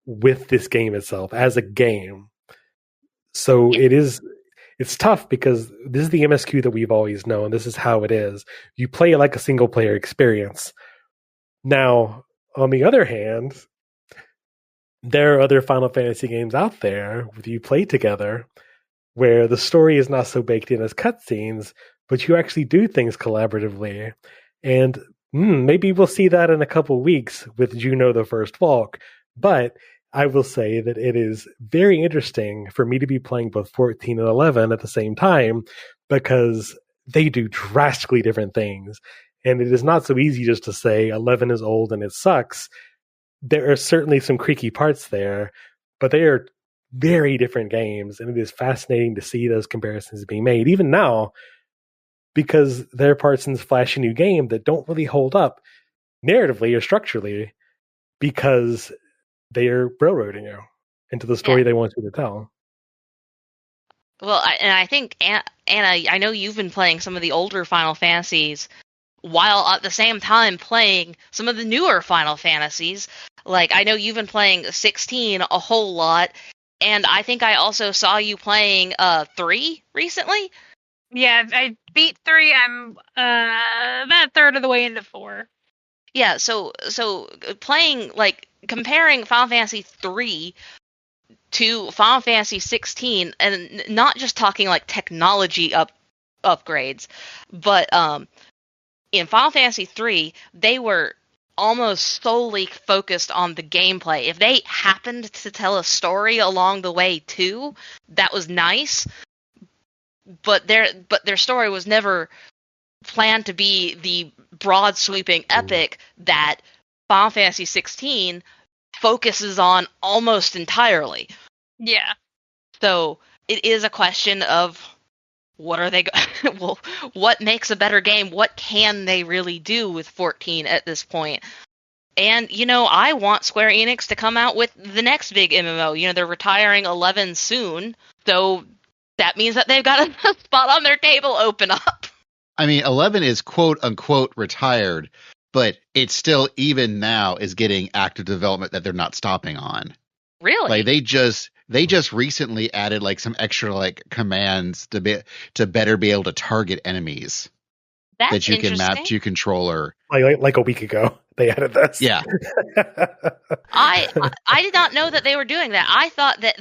with this game itself as a game. So it's tough because this is the MSQ that we've always known. This is how it is. You play it like a single player experience. Now, on the other hand, there are other Final Fantasy games out there that you play together where the story is not so baked in as cutscenes, but you actually do things collaboratively. And maybe we'll see that in a couple weeks with Juno the First Walk. But I will say that it is very interesting for me to be playing both 14 and 11 at the same time because they do drastically different things. And it is not so easy just to say 11 is old and it sucks. There are certainly some creaky parts there, but they are very different games. And it is fascinating to see those comparisons being made, even now, because there are parts in this flashy new game that don't really hold up narratively or structurally because they are railroading you into the story they want you to tell. Well, I think, Anna, I know you've been playing some of the older Final Fantasies while at the same time playing some of the newer Final Fantasies. Like, I know you've been playing 16 a whole lot, and I think I also saw you playing 3 recently. Yeah, I beat 3. I'm about a third of the way into 4. Yeah, so playing, like, comparing Final Fantasy 3 to Final Fantasy 16, and not just talking like technology upgrades, but in Final Fantasy 3, they were almost solely focused on the gameplay. If they happened to tell a story along the way too, that was nice. But their story was never planned to be the broad sweeping epic that Final Fantasy 16 focuses on almost entirely. Yeah. So it is a question of what are they well, what makes a better game? What can they really do with 14 at this point? And, I want Square Enix to come out with the next big MMO. They're retiring 11 soon, so that means that they've got a spot on their table open up. I mean, 11 is quote-unquote retired, but it still, even now, is getting active development that they're not stopping on. Really? Like, they just recently added, like, some extra, like, commands to better be able to target enemies. That's that you can map to your controller. Like a week ago, they added this. Yeah. I did not know that they were doing that. I thought that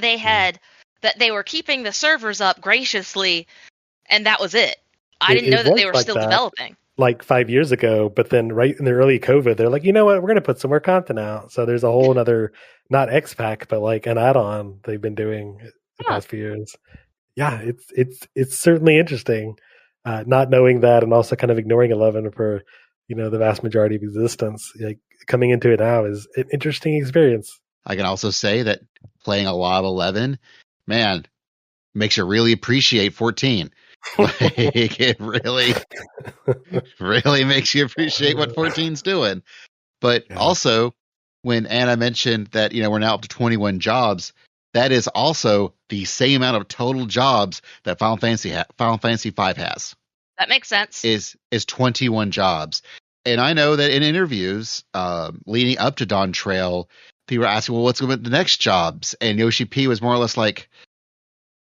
they were keeping the servers up graciously, and that was it. I didn't know that they were still developing. Like 5 years ago, but then right in the early COVID, they're like, you know what, we're going to put some more content out. So there's a whole other, not X-Pack, but like an add-on they've been doing the past few years. Yeah, it's certainly interesting. Not knowing that and also kind of ignoring 11 for, the vast majority of existence. Like coming into it now is an interesting experience. I can also say that playing a lot of 11, man, makes you really appreciate 14. Like it really makes you appreciate what 14's doing. But also, when Anna mentioned that, we're now up to 21 jobs, that is also the same amount of total jobs that Final Fantasy 5 has. That makes sense. Is 21 jobs. And I know that in interviews leading up to Dawntrail, people were asking, well, what's going to be the next jobs? And Yoshi P was more or less like,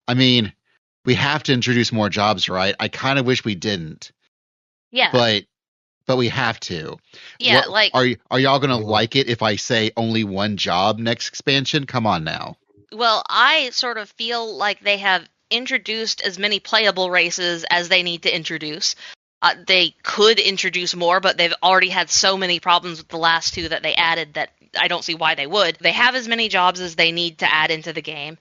I mean, we have to introduce more jobs, right? I kind of wish we didn't. Yeah. But we have to. Yeah, are y'all going to like it if I say only one job next expansion? Come on now. Well, I sort of feel like they have introduced as many playable races as they need to introduce. They could introduce more, but they've already had so many problems with the last two that they added that I don't see why they would. They have as many jobs as they need to add into the game.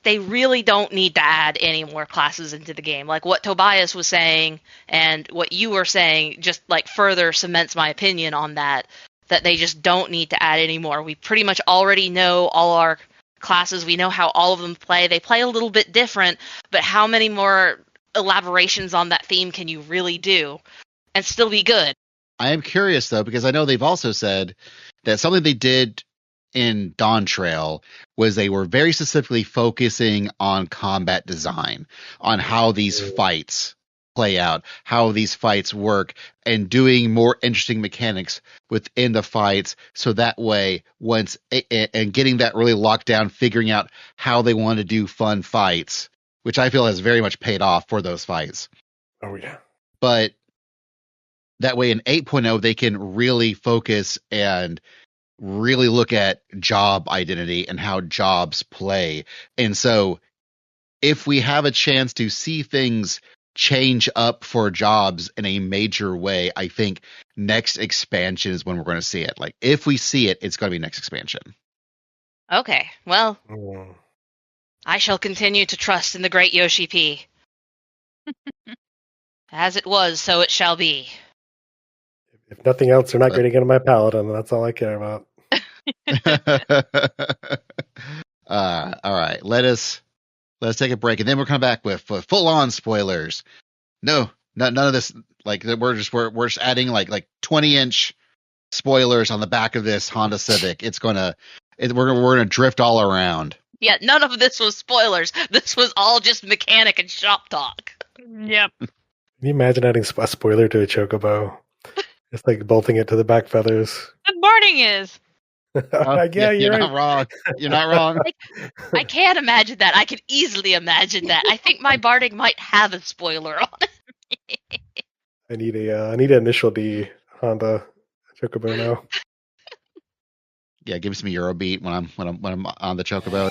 They really don't need to add any more classes into the game. Like what Tobias was saying and what you were saying just like further cements my opinion on that they just don't need to add any more. We pretty much already know all our classes. We know how all of them play. They play a little bit different, but how many more elaborations on that theme can you really do and still be good? I am curious, though, because I know they've also said that something they did in Dawntrail was they were very specifically focusing on combat design, on how these fights play out, how these fights work, and doing more interesting mechanics within the fights. So that way, and getting that really locked down, figuring out how they want to do fun fights, which I feel has very much paid off for those fights. Oh, yeah. But that way in 8.0, they can really focus and really look at job identity and how jobs play. And so if we have a chance to see things change up for jobs in a major way, I think next expansion is when we're going to see it. Like if we see it, it's going to be next expansion. Okay, well, I shall continue to trust in the great Yoshi P. As it was, so it shall be. If nothing else, they're not going to get on my paladin, and that's all I care about. All right, let's take a break, and then we'll come back with full-on spoilers. No, none of this. Like we're just adding like 20-inch spoilers on the back of this Honda Civic. We're gonna drift all around. Yeah, none of this was spoilers. This was all just mechanic and shop talk. Yep. Can you imagine adding a spoiler to a chocobo? It's like bolting it to the back feathers. The boarding is. Yeah, you're not wrong. You're not wrong. I can't imagine that. I can easily imagine that. I think my Bardic might have a spoiler on it. I need an initial D Honda chocobo now. Yeah, give me some Eurobeat when I'm on the chocobo.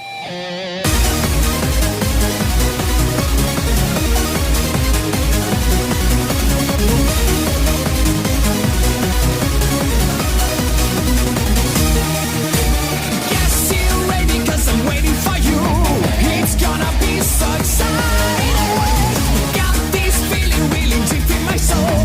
So excited, got this feeling really deep in my soul.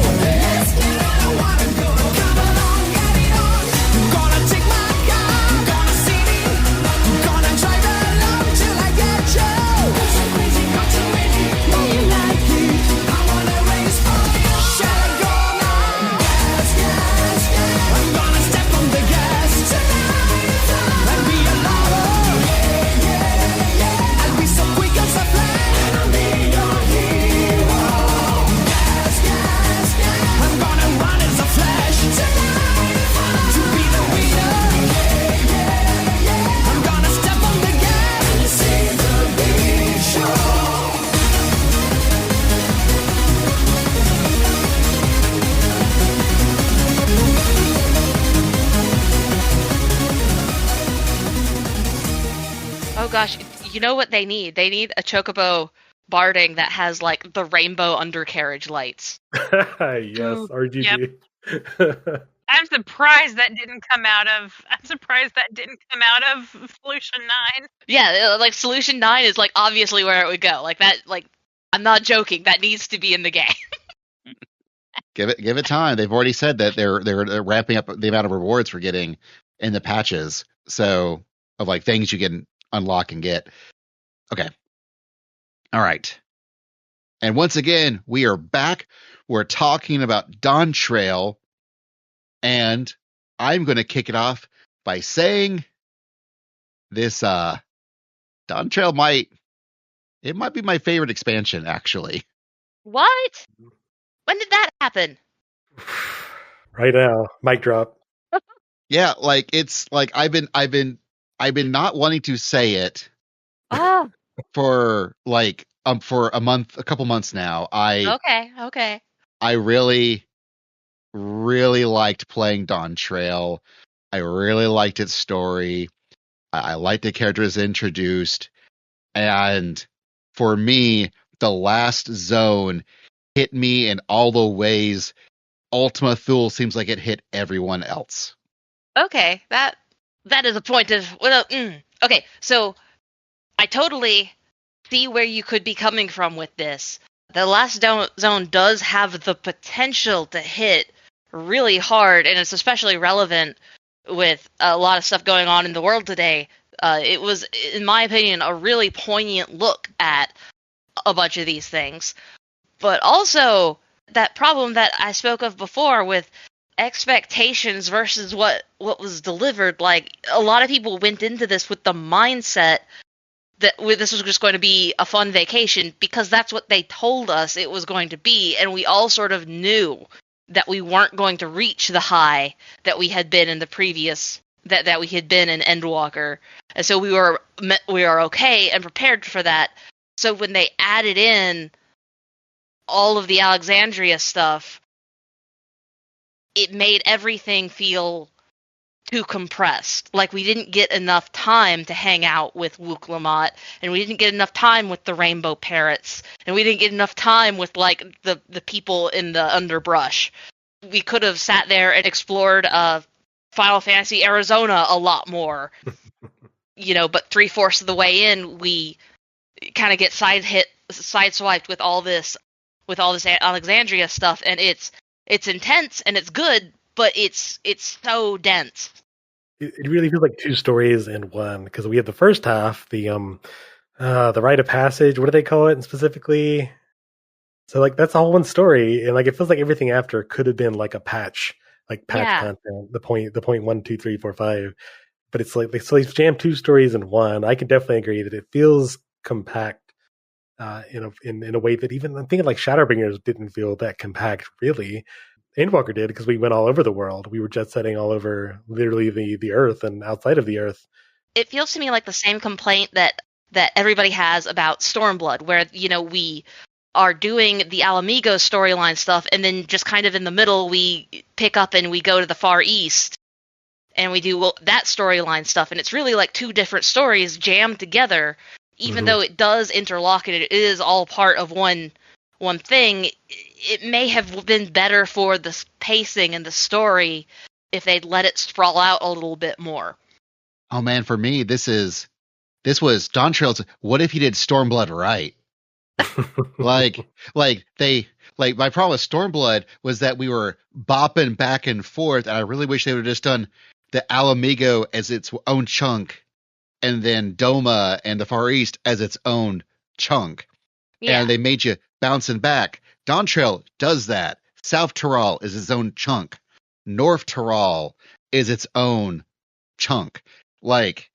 gosh, you know what they need? They need a chocobo barding that has like the rainbow undercarriage lights. Yes, Ooh, RGB. I'm surprised that didn't come out of Solution 9. Yeah, like Solution 9 is like obviously where it would go. Like that, like I'm not joking. That needs to be in the game. Give it time. They've already said that they're ramping up the amount of rewards we're getting in the patches. So of like things you can unlock and get. Okay. All right. And once again, we are back. We're talking about Dawntrail, and I'm going to kick it off by saying this Dawntrail might be my favorite expansion, actually. What? When did that happen? Right now, mic drop. Yeah, like it's like I've been not wanting to say it Oh, for a couple months now. okay. I really liked playing Dawntrail. I really liked its story. I liked the characters introduced. And for me, the last zone hit me in all the ways Ultima Thule seems like it hit everyone else. Okay, that is a point of okay. So I totally see where you could be coming from with this. The last zone does have the potential to hit really hard, and it's especially relevant with a lot of stuff going on in the world today. It was, in my opinion, a really poignant look at a bunch of these things. But also, that problem that I spoke of before with expectations versus what was delivered. Like, a lot of people went into this with the mindset that this was just going to be a fun vacation because that's what they told us it was going to be, and we all sort of knew that we weren't going to reach the high that we had been in the previous that we had been in Endwalker, and so we were okay and prepared for that. So when they added in all of the Alexandria stuff, it made everything feel too compressed. Like we didn't get enough time to hang out with Wook Lamont, and we didn't get enough time with the Rainbow Parrots, and we didn't get enough time with like the people in the underbrush. We could have sat there and explored Final Fantasy Arizona a lot more. But 3/4 of the way in, we kind of get sideswiped with all this Alexandria stuff, and it's intense and it's good, but it's so dense. It really feels like two stories in one, because we have the first half, the rite of passage. What do they call it specifically? So like that's all one story, and like it feels like everything after could have been like a patch content. The point 1, 2, 3, 4, 5. But it's like so they've jammed two stories in one. I can definitely agree that it feels compact in a way that even I'm thinking like Shadowbringers didn't feel that compact really. Endwalker did, because we went all over the world. We were jet setting all over literally the earth and outside of the earth. It feels to me like the same complaint that everybody has about Stormblood, where we are doing the Alamigo storyline stuff, and then just kind of in the middle we pick up and we go to the Far East and we do that storyline stuff, and it's really like two different stories jammed together, even though it does interlock and it is all part of one thing. It may have been better for the pacing and the story if they'd let it sprawl out a little bit more. Oh man, for me, this was Dawntrail's. What if he did Stormblood right? like my problem with Stormblood was that we were bopping back and forth, and I really wish they would have just done the Alamigo as its own chunk, and then Doma and the Far East as its own chunk. Yeah. And they made you bouncing back. Dawntrail does that. South Tyrol is its own chunk. North Tyrol is its own chunk. Like,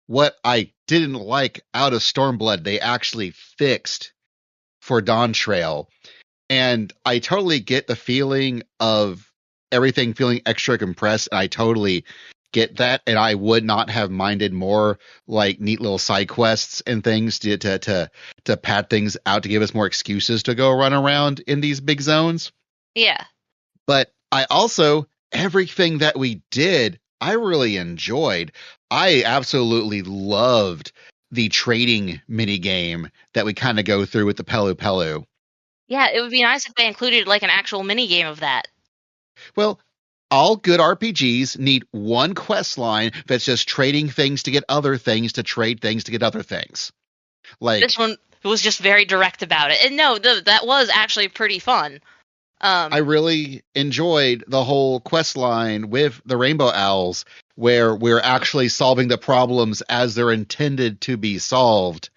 what I didn't like out of Stormblood, they actually fixed for Dawntrail. And I totally get the feeling of everything feeling extra compressed. And I totally get that, and I would not have minded more like neat little side quests and things to pad things out to give us more excuses to go run around in these big zones. Yeah. But I also, everything that we did I really enjoyed. I absolutely loved the trading mini game that we kind of go through with the Pelu Pelu. Yeah, it would be nice if they included like an actual mini game of that. Well, all good RPGs need one quest line that's just trading things to get other things to trade things to get other things. Like This one was just very direct about it. And no, that was actually pretty fun. I really enjoyed the whole quest line with the Rainbow Owls, where we're actually solving the problems as they're intended to be solved.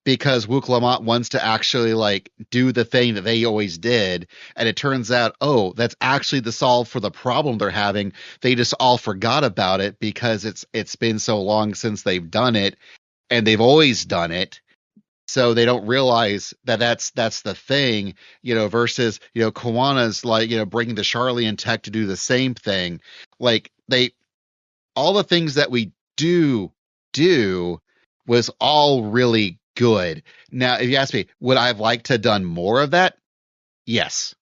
Because Wook Lamont wants to actually like do the thing that they always did, and it turns out, oh, that's actually the solve for the problem they're having. They just all forgot about it because it's been so long since they've done it, and they've always done it. So they don't realize that that's the thing, versus, Kawana's like, bringing the Charlian tech to do the same thing. Like all the things that we do was all really good. Now, if you ask me, would I have liked to have done more of that? Yes,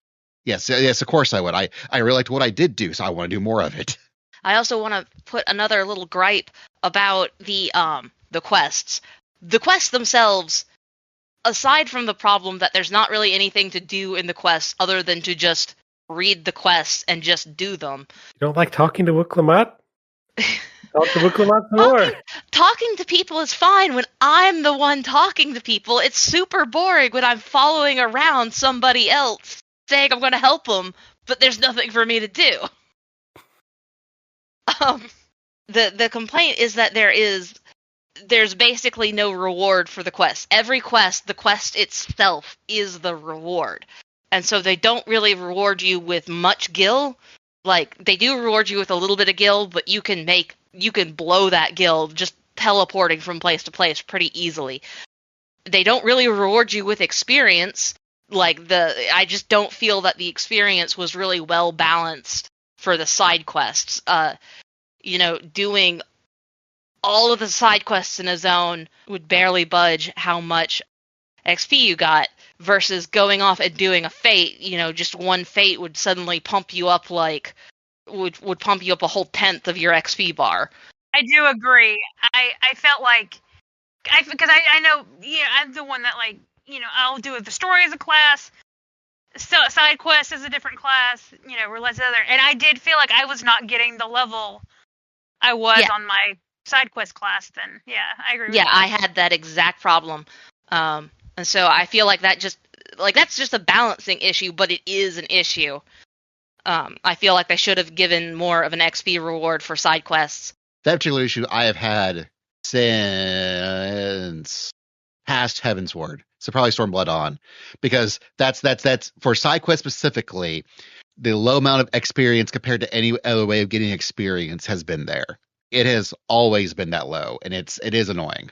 of course I would. I really liked what I did do, so I want to do more of it. I also want to put another little gripe about the quests. The quests themselves, aside from the problem that there's not really anything to do in the quests other than to just read the quests and just do them. You don't like talking to Wook Lamont? Talk to Wook Lamont some more. Talking to people is fine when I'm the one talking to people. It's super boring when I'm following around somebody else saying I'm going to help them, but there's nothing for me to do. The complaint is that there's basically no reward for the quest. Every quest, the quest itself is the reward. And so they don't really reward you with much gil. Like, they do reward you with a little bit of gil, but you can blow that gil just teleporting from place to place pretty easily. They don't really reward you with experience. I just don't feel that the experience was really well balanced for the side quests. Doing all of the side quests in a zone would barely budge how much XP you got, versus going off and doing a fate. Just one fate would suddenly pump you up would pump you up a whole 10th of your XP bar. I do agree. I felt like because I know I'm the one that I'll do the story as a class, side quest as a different class, relates to other, and I did feel like I was not getting the level I was on my side quest class. Then I agree with you. I had that exact problem. And so I feel like that's just a balancing issue, but it is an issue. I feel like they should have given more of an XP reward for side quests. That particular issue I have had since past Heavensward, so probably Stormblood on, because that's for side quests specifically. The low amount of experience compared to any other way of getting experience has been there. It has always been that low, and it is annoying.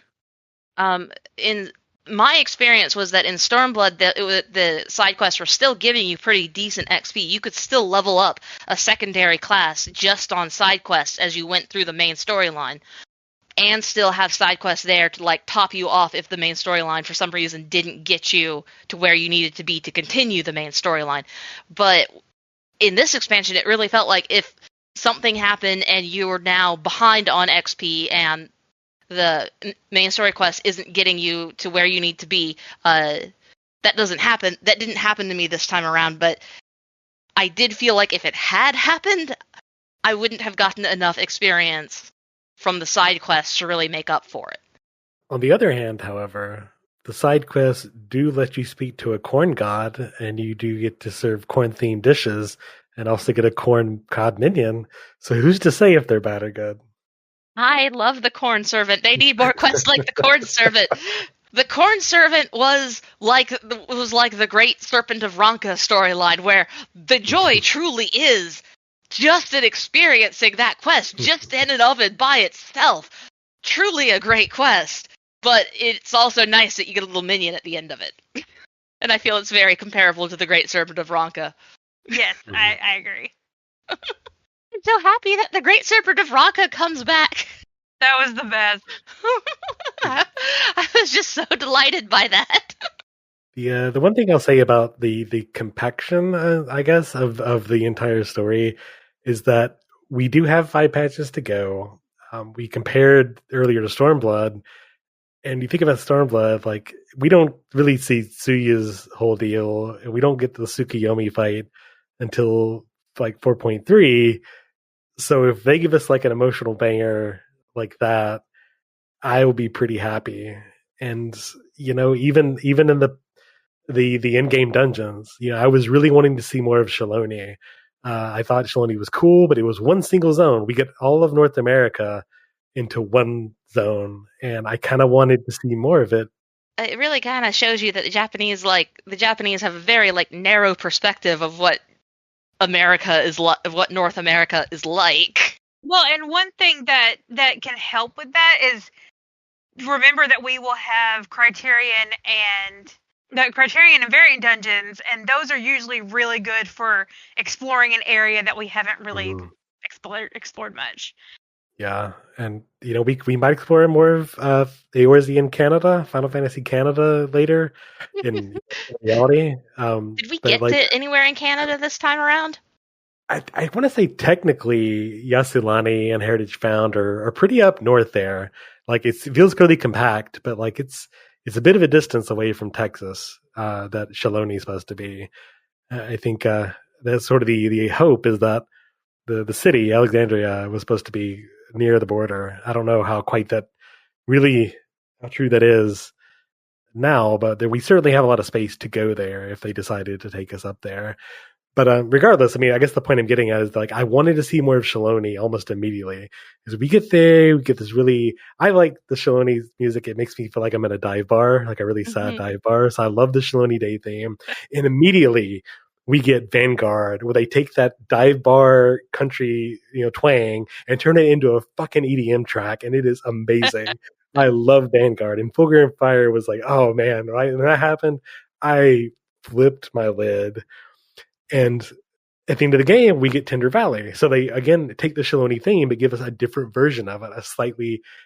In my experience was that in Stormblood, the side quests were still giving you pretty decent XP. You could still level up a secondary class just on side quests as you went through the main storyline, and still have side quests there to top you off if the main storyline for some reason didn't get you to where you needed to be to continue the main storyline. But in this expansion, it really felt like if something happened and you were now behind on XP and the main story quest isn't getting you to where you need to be, that doesn't happen. That didn't happen to me this time around, but I did feel like if it had happened, I wouldn't have gotten enough experience from the side quests to really make up for it. On the other hand, however, the side quests do let you speak to a corn god, and you do get to serve corn-themed dishes, and also get a corn god minion. So who's to say if they're bad or good? I love the Corn Servant. They need more quests like the Corn Servant. The Corn Servant was like the Great Serpent of Ronka storyline, where the joy truly is just in experiencing that quest, just in and of it by itself. Truly a great quest, but it's also nice that you get a little minion at the end of it. And I feel it's very comparable to the Great Serpent of Ronka. Yes, I agree. I'm so happy that the Great Serpent of Ronka comes back. That was the best. I was just so delighted by that. The one thing I'll say about the compaction, I guess, of the entire story is that we do have 5 patches to go. We compared earlier to Stormblood, and you think about Stormblood, like, we don't really see Tsuya's whole deal, and we don't get the Tsukuyomi fight until like 4.3. So if they give us like an emotional banger like that, I will be pretty happy. And even in the in-game dungeons, I was really wanting to see more of Shaloni. I thought Shaloni was cool, but it was one single zone. We get all of North America into one zone, and I kind of wanted to see more of it. It really kind of shows you that the Japanese have a very narrow perspective of what what North America is like. Well, and one thing that can help with that is remember that we will have Criterion and variant dungeons, and those are usually really good for exploring an area that we haven't really explored much. Yeah, and we might explore more of Eorzea in Canada, Final Fantasy Canada later in reality. Did we get to anywhere in Canada this time around? I want to say technically Yasulani and Heritage Found are pretty up north there. Like it feels really compact, but like it's a bit of a distance away from Texas that Shaloni is supposed to be. I think that's sort of the hope is that the city, Alexandria, was supposed to be near the border. I don't know how true that is now, but we certainly have a lot of space to go there if they decided to take us up there. But regardless, I mean, I guess the point I'm getting at is like I wanted to see more of Shaloni almost immediately. Because we get there, we get this I like the Shaloni music. It makes me feel like I'm in a dive bar, like a really sad dive bar. So I love the Shaloni Day theme. And immediately we get Vanguard, where they take that dive bar country, twang and turn it into a fucking EDM track, and it is amazing. I love Vanguard, and Fulgur and Fire was like, oh man, right? When that happened, I flipped my lid. And at the end of the game, we get Tender Valley. So they, again, take the Shaloni theme, but give us a different version of it.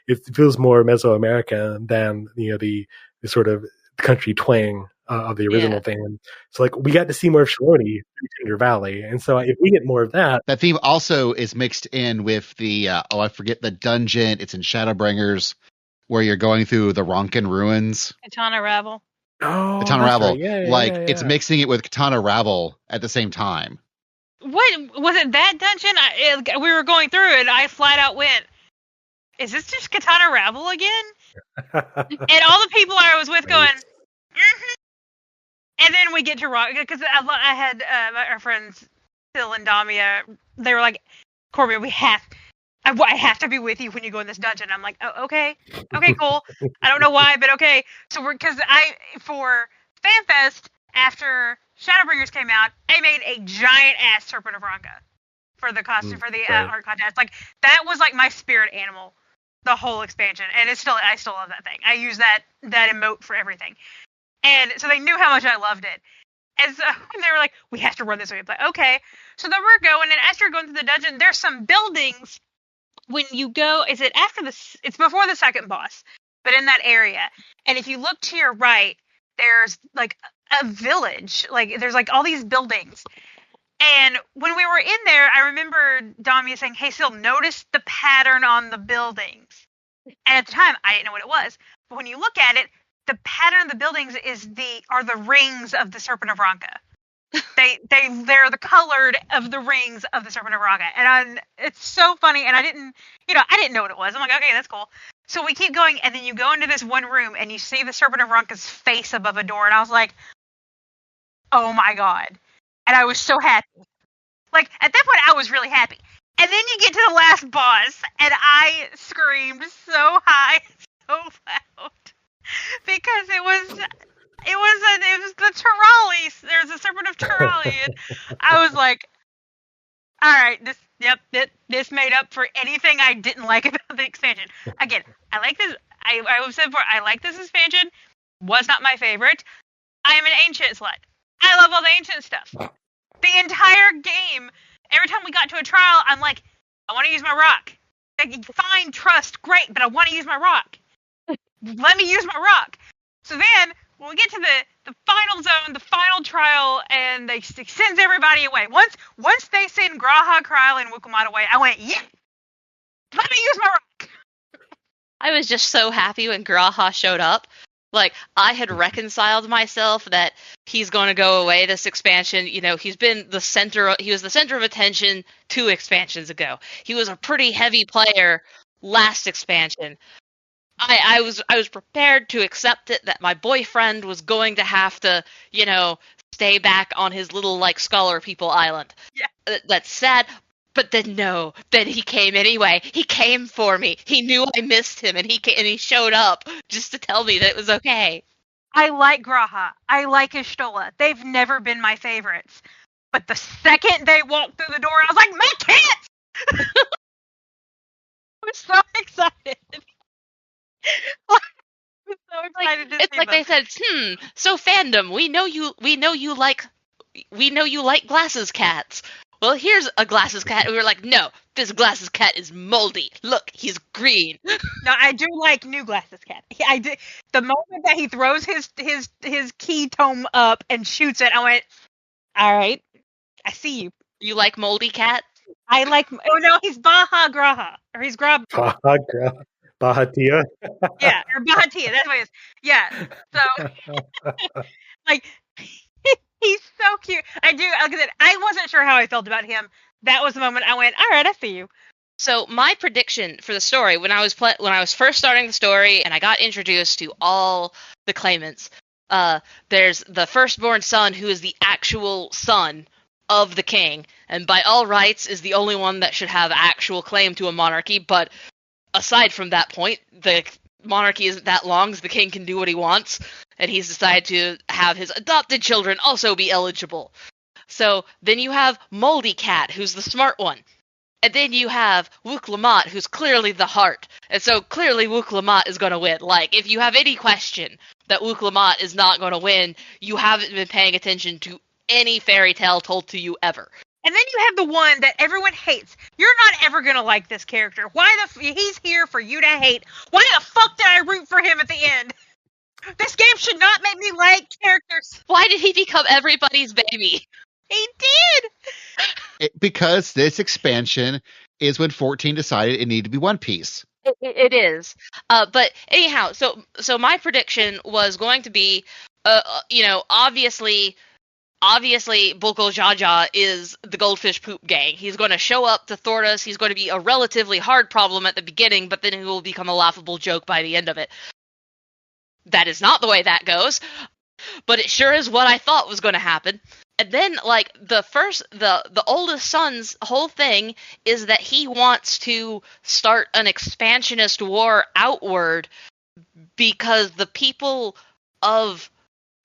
It feels more Mesoamerican than, the sort of country twang of the original theme. So, like, we got to see more of Shaloni through Tender Valley. And so if we get more of that. That theme also is mixed in with the, I forget the dungeon. It's in Shadowbringers, where you're going through the Ronkin ruins. Katana Ravel. Oh, Katana Ravel. Right. Yeah, it's mixing it with Katana Ravel at the same time. What was it? That dungeon? We were going through it. I flat out went, "Is this just Katana Ravel again?" And all the people I was with going, And then we get to rock because I had our friends Phil and Damia. They were like, "Corbin, I have to be with you when you go in this dungeon." I'm like, "Oh, okay, cool." I don't know why, but okay. So for FanFest after Shadowbringers came out, I made a giant ass Serpent of Ranka for the costume for the art contest. Like that was like my spirit animal, the whole expansion, and I still love that thing. I use that emote for everything, and so they knew how much I loved it. And so they were like, "We have to run this way." I'm like, okay. So then we're going, and as you're going through the dungeon, there's some buildings. When you go, it's before the second boss, but in that area. And if you look to your right, there's like a village. Like there's like all these buildings. And when we were in there, I remember Damia saying, "Hey, Sil, notice the pattern on the buildings." And at the time, I didn't know what it was. But when you look at it, the pattern of the buildings are the rings of the Serpent of Ranka. They're the colored of the rings of the Serpent of Ranka, and it's so funny. And I didn't know what it was. I'm like, okay, that's cool. So we keep going, and then you go into this one room, and you see the Serpent of Ranka's face above a door, and I was like, oh my god! And I was so happy. Like at that point, I was really happy. And then you get to the last boss, and I screamed so high, so loud, because it was the Terali. There's a Serpent of Terali, and I was like, all right, this made up for anything I didn't like about the expansion. Again, I like this. I said before, I like this expansion. Was not my favorite. I am an ancient slut. I love all the ancient stuff. The entire game, every time we got to a trial, I'm like, I want to use my rock. Like, fine, trust, great, but I want to use my rock. Let me use my rock. So then when we get to the final zone, the final trial, and they sends everybody away. Once they send Graha, Kryl, and Wukamat away, I went, yeah, let me use my rock. I was just so happy when Graha showed up. Like, I had reconciled myself that he's going to go away this expansion. You know, he was the center of attention 2 expansions ago. He was a pretty heavy player last expansion. I was prepared to accept it that my boyfriend was going to have to, you know, stay back on his little, like, scholar people island. Yeah. That's sad. But then no, then he came anyway. He came for me. He knew I missed him, and he showed up just to tell me that it was okay. I like Graha. I like Ishtola. They've never been my favorites. But the second they walked through the door, I was like, my cats! I was so excited. I was so excited to see It's like them. they said, so fandom, we know you like glasses cats. Well, here's a glasses cat. And we were like, no, this glasses cat is moldy. Look, he's green. No, I do like new glasses cat. I do. The moment that he throws his key tome up and shoots it, I went, all right, I see you. You like moldy cat? I like. Oh no, he's Baha Graha, or he's Grab. Bahatia. Yeah, or Bahatia. That's what it is. Yeah. So, like, he's so cute. Like I said, I wasn't sure how I felt about him. That was the moment I went, all right, I see you. So my prediction for the story, when I was first starting the story and I got introduced to all the claimants, there's the firstborn son who is the actual son of the king, and by all rights is the only one that should have actual claim to a monarchy. But aside from that point, the monarchy isn't that long, so the king can do what he wants, and he's decided to have his adopted children also be eligible. So then you have Moldy Cat, who's the smart one. And then you have Wuklamat, who's clearly the heart. And so clearly Wuklamat is going to win. Like, if you have any question that Wuklamat is not going to win, you haven't been paying attention to any fairy tale told to you ever. And then you have the one that everyone hates. You're not ever going to like this character. He's here for you to hate. Why the fuck did I root for him at the end? This game should not make me like characters. Why did he become everybody's baby? He did! Because this expansion is when 14 decided it needed to be One Piece. It is. But anyhow, so my prediction was going to be, obviously Bulko Jaja is the Goldfish Poop Gang. He's going to show up to thwart us. He's going to be a relatively hard problem at the beginning, but then he will become a laughable joke by the end of it. That is not the way that goes, but it sure is what I thought was going to happen. And then, like, the oldest son's whole thing is that he wants to start an expansionist war outward because the people of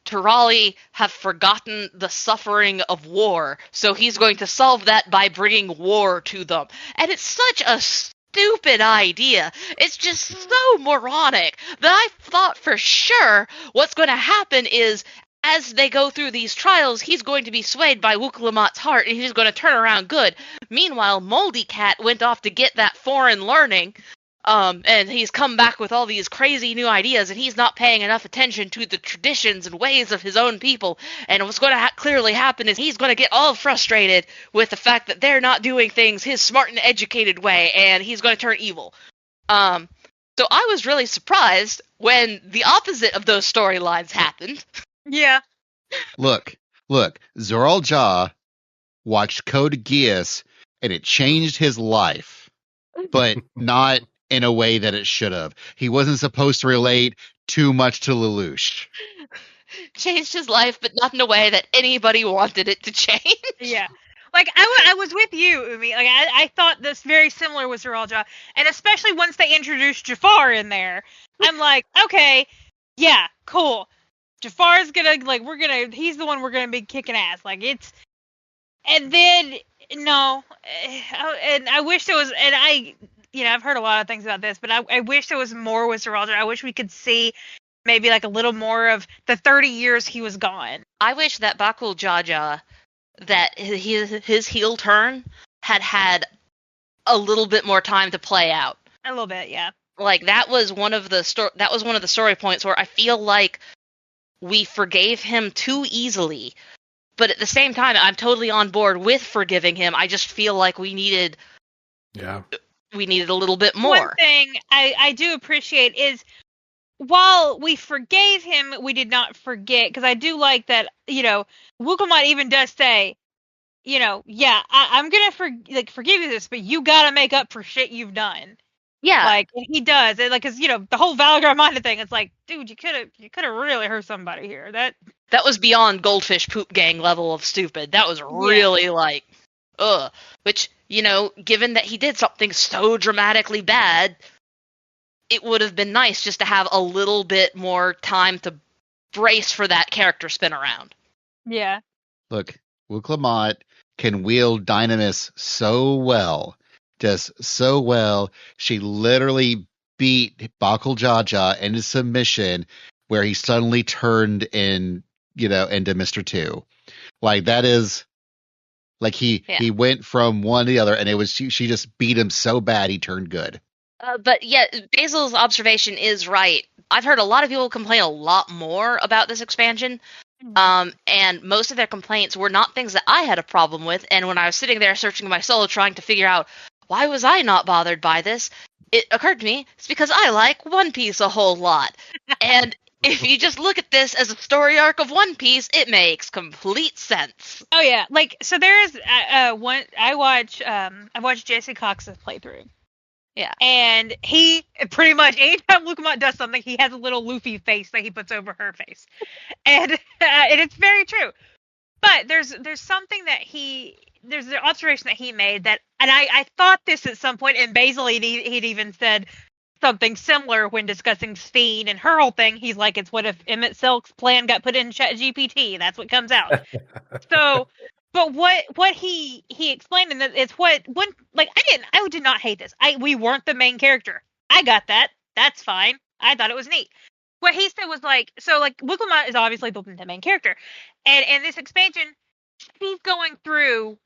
Turali have forgotten the suffering of war. So he's going to solve that by bringing war to them. And it's such a stupid idea. It's just so moronic that I thought for sure what's going to happen is, as they go through these trials, he's going to be swayed by Wuklamat's heart, and he's going to turn around good. Meanwhile, Moldy Cat went off to get that foreign learning, and he's come back with all these crazy new ideas, and he's not paying enough attention to the traditions and ways of his own people. And what's going to clearly happen is he's going to get all frustrated with the fact that they're not doing things his smart and educated way, and he's going to turn evil. So I was really surprised when the opposite of those storylines happened. Yeah. Look, Zoral Ja watched Code Geass, and it changed his life, but not in a way that it should have. He wasn't supposed to relate too much to Lelouch. Changed his life, but not in a way that anybody wanted it to change. Yeah. Like, I was with you, Umi. Like, I thought this very similar with Zoral Ja, and especially once they introduced Jafar in there, I'm like, okay, yeah, cool. Jafar's he's the one we're gonna be kicking ass. Like, it's, and then, no, and I wish there was, and I've heard a lot of things about this, but I wish there was more with Zoral Ja. I wish we could see maybe like a little more of the 30 years he was gone. I wish that Bakul Jaja, that his heel turn had a little bit more time to play out. A little bit, yeah. Like, that was one of the story points where I feel like we forgave him too easily. But at the same time, I'm totally on board with forgiving him. I just feel like we needed a little bit more. One thing I do appreciate is, while we forgave him, we did not forget, because I do like that, Wukamot even does say, I'm going to forgive you this, but you got to make up for shit you've done. Yeah. And he does. Because, the whole Valgar Minda thing, it's like, dude, you could have really hurt somebody here. That was beyond Goldfish Poop Gang level of stupid. That was really ugh. Which, given that he did something so dramatically bad, it would have been nice just to have a little bit more time to brace for that character spin around. Yeah. Look, Wuklamot can wield Dynamis so well. Just so well. She literally beat Bakul Jaja into submission, where he suddenly turned into Mr. 2. Like, that is, like, he went from one to the other, and it was, she just beat him so bad he turned good. But yeah, Basil's observation is right. I've heard a lot of people complain a lot more about this expansion. And most of their complaints were not things that I had a problem with. And when I was sitting there searching my soul, trying to figure out why was I not bothered by this, it occurred to me it's because I like One Piece a whole lot. And if you just look at this as a story arc of One Piece, it makes complete sense. Oh yeah, so there's one I watched Jesse Cox's playthrough. Yeah. And he pretty much, anytime Wukamot does something, he has a little Luffy face that he puts over her face. And it's very true. But there's something that there's an observation that he made that, and I thought this at some point, and Basil, he'd even said something similar when discussing Sphene and her whole thing. He's like, it's what if Emmett Silk's plan got put in ChatGPT? That's what comes out. So... But what he explained, and it's I did not hate this. We weren't the main character. I got that. That's fine. I thought it was neat. What he said was Wukamot is obviously the main character, and in this expansion, she's going through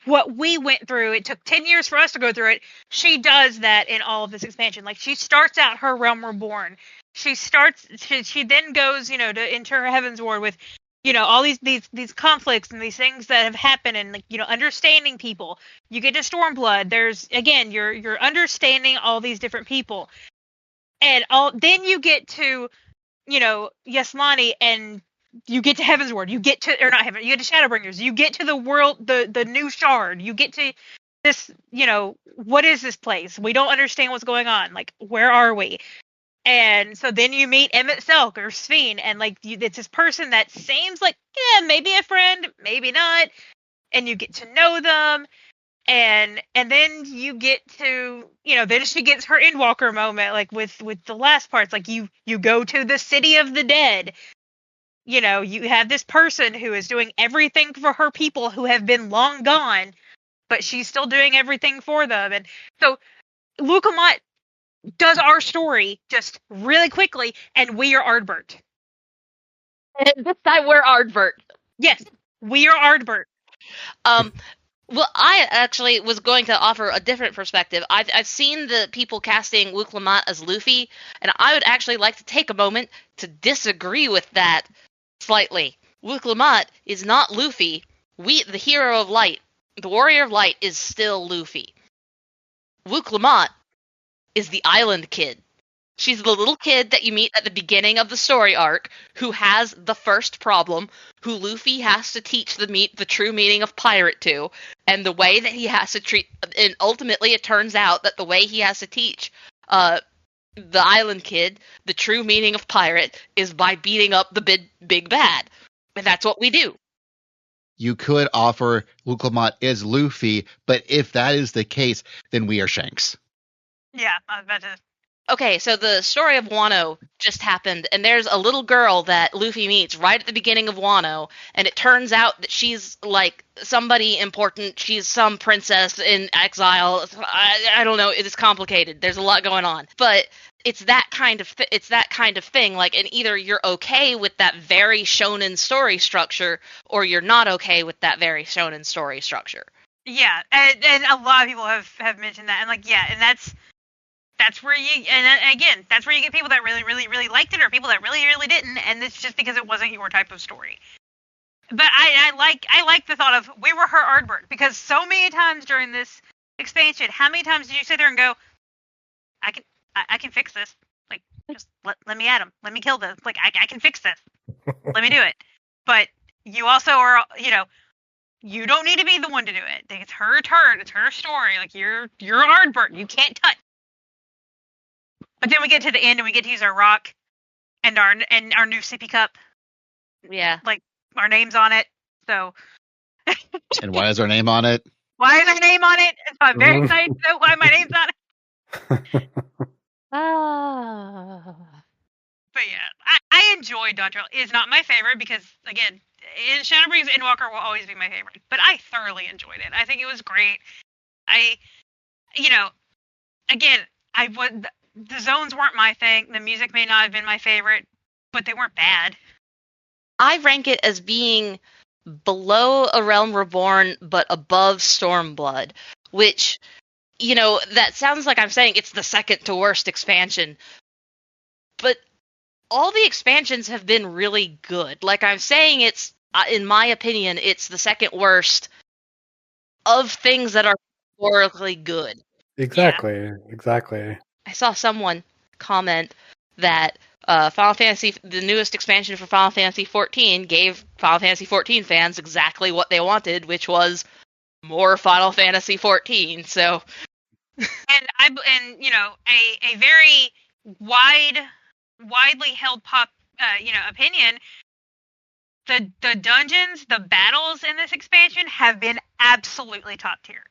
what we went through. It took 10 years for us to go through it. She does that in all of this expansion. Like, she starts out her Realm Reborn. She then goes, to enter her Heaven's Ward with, all these conflicts and these things that have happened, and understanding people. You get to Stormblood. There's, again, you're understanding all these different people, and then you get to, Yaslani, and you get to Heaven's Ward. You get to, or not Heaven. You get to Shadowbringers. You get to the world, the new Shard. You get to this. What is this place? We don't understand what's going on. Like, where are we? And so then you meet Emmett Selk or Sphene, and it's this person that seems like, maybe a friend, maybe not, and you get to know them, and then you get to, then she gets her Endwalker moment, like with the last parts, like you go to the City of the Dead, you have this person who is doing everything for her people who have been long gone, but she's still doing everything for them, and so Wukamot does our story just really quickly, and we are Ardbert. And this time we're Ardbert. Yes, we are Ardbert. Well, I actually was going to offer a different perspective. I've seen the people casting Wuklamot as Luffy, and I would actually like to take a moment to disagree with that slightly. Wuklamot is not Luffy. The hero of light, the warrior of light, is still Luffy. Wuklamot is the island kid. She's the little kid that you meet at the beginning of the story arc who has the first problem, who Luffy has to teach the true meaning of pirate to, and the way that he has to treat, and ultimately it turns out that the way he has to teach the island kid the true meaning of pirate is by beating up the big bad. And that's what we do. You could offer Wuklamot as Luffy, but if that is the case, then we are Shanks. Yeah, I was about to. Okay, so the story of Wano just happened, and there's a little girl that Luffy meets right at the beginning of Wano, and it turns out that she's, like, somebody important. She's some princess in exile. I don't know. It's complicated. There's a lot going on. But it's that kind of thing. Like, and either you're okay with that very shonen story structure, or you're not okay with that very shonen story structure. Yeah, and a lot of people have mentioned that, and and that's that's where you, and again, that's where you get people that really, really, really liked it, or people that really, really didn't, and it's just because it wasn't your type of story. But I like the thought of we were her Aardbert, because so many times during this expansion, how many times did you sit there and go, I can fix this, like just let me at him, let me kill this, like I can fix this, let me do it. But you also are, you don't need to be the one to do it. It's her turn, it's her story. Like you're Aardbert, you can't touch. But then we get to the end and we get to use our rock and our new sippy cup. Yeah. Like our name's on it. So And why is our name on it? why is our name on it? So I'm very excited to know why my name's on it. But yeah, I enjoyed Dawntrail. It's not my favorite because, again, Shadowbring's Endwalker will always be my favorite. But I thoroughly enjoyed it. I think it was great. Again, the zones weren't my thing. The music may not have been my favorite, but they weren't bad. I rank it as being below A Realm Reborn, but above Stormblood, which, that sounds like I'm saying it's the second to worst expansion. But all the expansions have been really good. Like I'm saying, it's, in my opinion, it's the second worst of things that are historically good. Exactly. I saw someone comment that Final Fantasy, the newest expansion for Final Fantasy XIV, gave Final Fantasy XIV fans exactly what they wanted, which was more Final Fantasy XIV. So, and a very widely held opinion. The dungeons, the battles in this expansion have been absolutely top tier.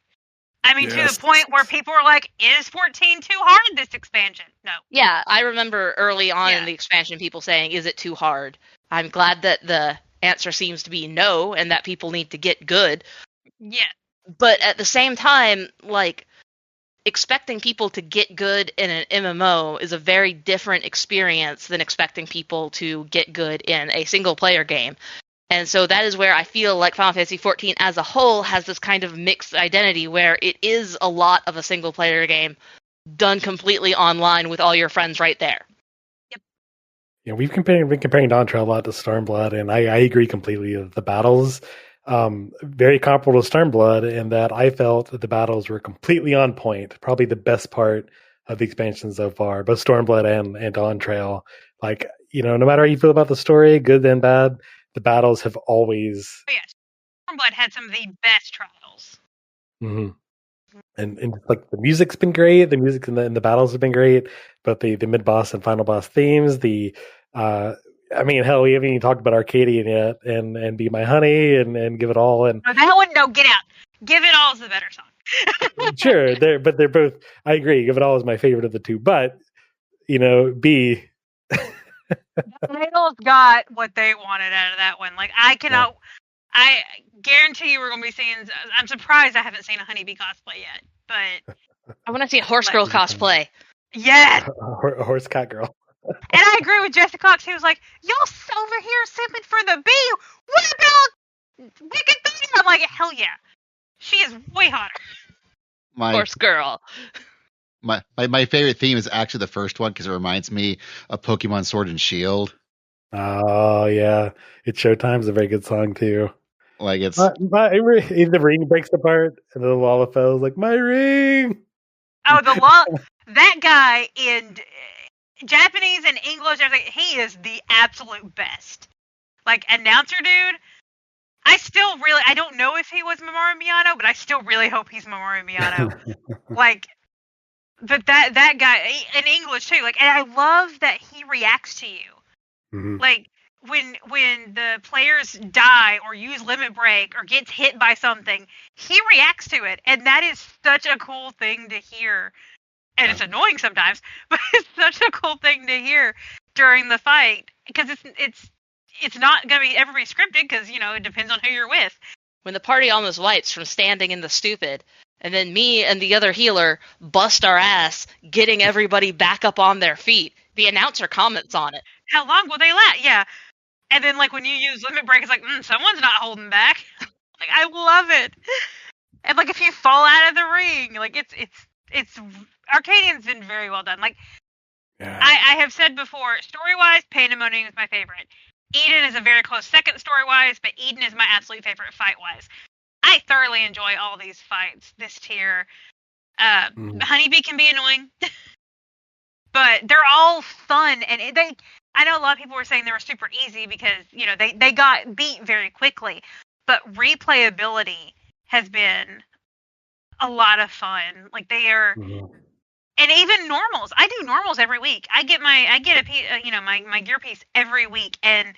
I mean, to the point where people are like, is 14 too hard this expansion? No. Yeah, I remember early on in the expansion people saying, is it too hard? I'm glad that the answer seems to be no, and that people need to get good. Yeah. But at the same time, like, expecting people to get good in an MMO is a very different experience than expecting people to get good in a single-player game. And so that is where I feel like Final Fantasy XIV as a whole has this kind of mixed identity where it is a lot of a single-player game done completely online with all your friends right there. Yep. Yeah, we've been comparing Dawntrail a lot to Stormblood, and I agree completely. The battles, very comparable to Stormblood in that I felt that the battles were completely on point. Probably the best part of the expansion so far, both Stormblood and Dawntrail. Like, no matter how you feel about the story, good and bad, the battles have always. Oh, yes. Stormblood had some of the best trials. Mm-hmm. And like the music's been great. The music and the battles have been great. But the mid boss and final boss themes, hell, we haven't even talked about Arcadian yet, and Be My Honey and Give It All. And that one, no, get out. Give It All is the better song. Sure, they're both. I agree. Give It All is my favorite of the two. But B. The titles got what they wanted out of that one. Like I guarantee you we're going to be seeing. I'm surprised I haven't seen a Honeybee cosplay yet, but I want to see a horse girl cosplay. Yes, a horse cat girl. And I agree with Jessica Cox. He was like, "Y'all over here simping for the bee. What about Wicked Thing?" I'm like, "Hell yeah, she is way hotter." Horse girl. My favorite theme is actually the first one because it reminds me of Pokemon Sword and Shield. Oh yeah, It's Showtime's a very good song too. Like it's the ring breaks apart and the Lalafell's like, my ring. Oh, that guy in Japanese and English, everything, he is the absolute best. Like announcer dude. I don't know if he was Mamoru Miyano, but I still really hope he's Mamoru Miyano. Like. But that guy in English too, like, and I love that he reacts to you. Mm-hmm. Like when the players die or use limit break or gets hit by something, he reacts to it, and that is such a cool thing to hear. And it's annoying sometimes, but it's such a cool thing to hear during the fight because it's not gonna be ever be scripted because it depends on who you're with. When the party almost wipes from standing in the stupid. And then me and the other healer bust our ass, getting everybody back up on their feet. The announcer comments on it. How long will they last? Yeah. And then, like, when you use limit break, it's like, someone's not holding back. Like, I love it. And, like, if you fall out of the ring, like, it's Arcadian's been very well done. Like, Yeah. I have said before, story-wise, Pandemonium is my favorite. Eden is a very close second story-wise, but Eden is my absolute favorite fight-wise. I thoroughly enjoy all these fights this tier. Honeybee can be annoying, but they're all fun, and I know a lot of people were saying they were super easy because, you know, they got beat very quickly, but replayability has been a lot of fun. Like, they are, and even normals. I do normals every week. I get my gear piece every week, and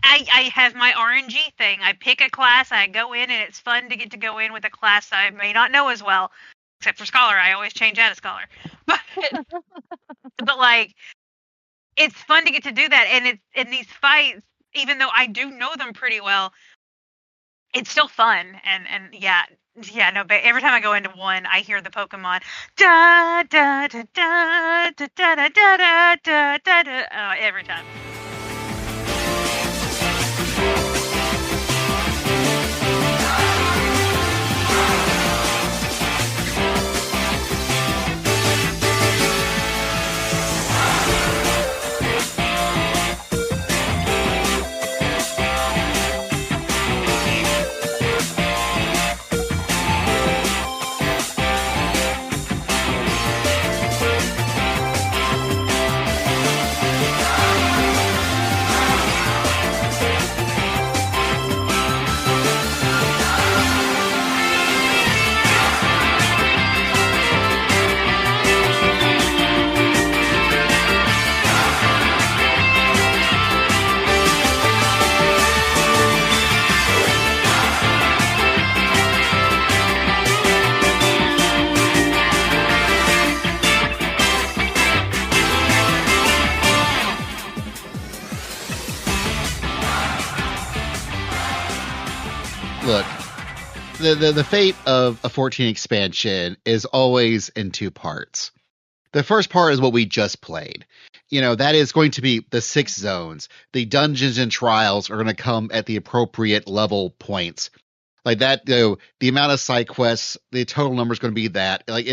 I have my RNG thing. I pick a class, I go in, and it's fun to get to go in with a class I may not know as well, except for Scholar. I always change out of Scholar, but like, it's fun to get to do that, and it's in these fights, even though I do know them pretty well, it's still fun, and no, but every time I go into one, I hear the Pokemon da da da da da da da da da da da every time. Look, the fate of a 14 expansion is always in two parts. The first part is what we just played. You know, that is going to be the 6 zones. The dungeons and trials are going to come at the appropriate level points. Like that, you know, the amount of side quests, the total number is going to be that. Like,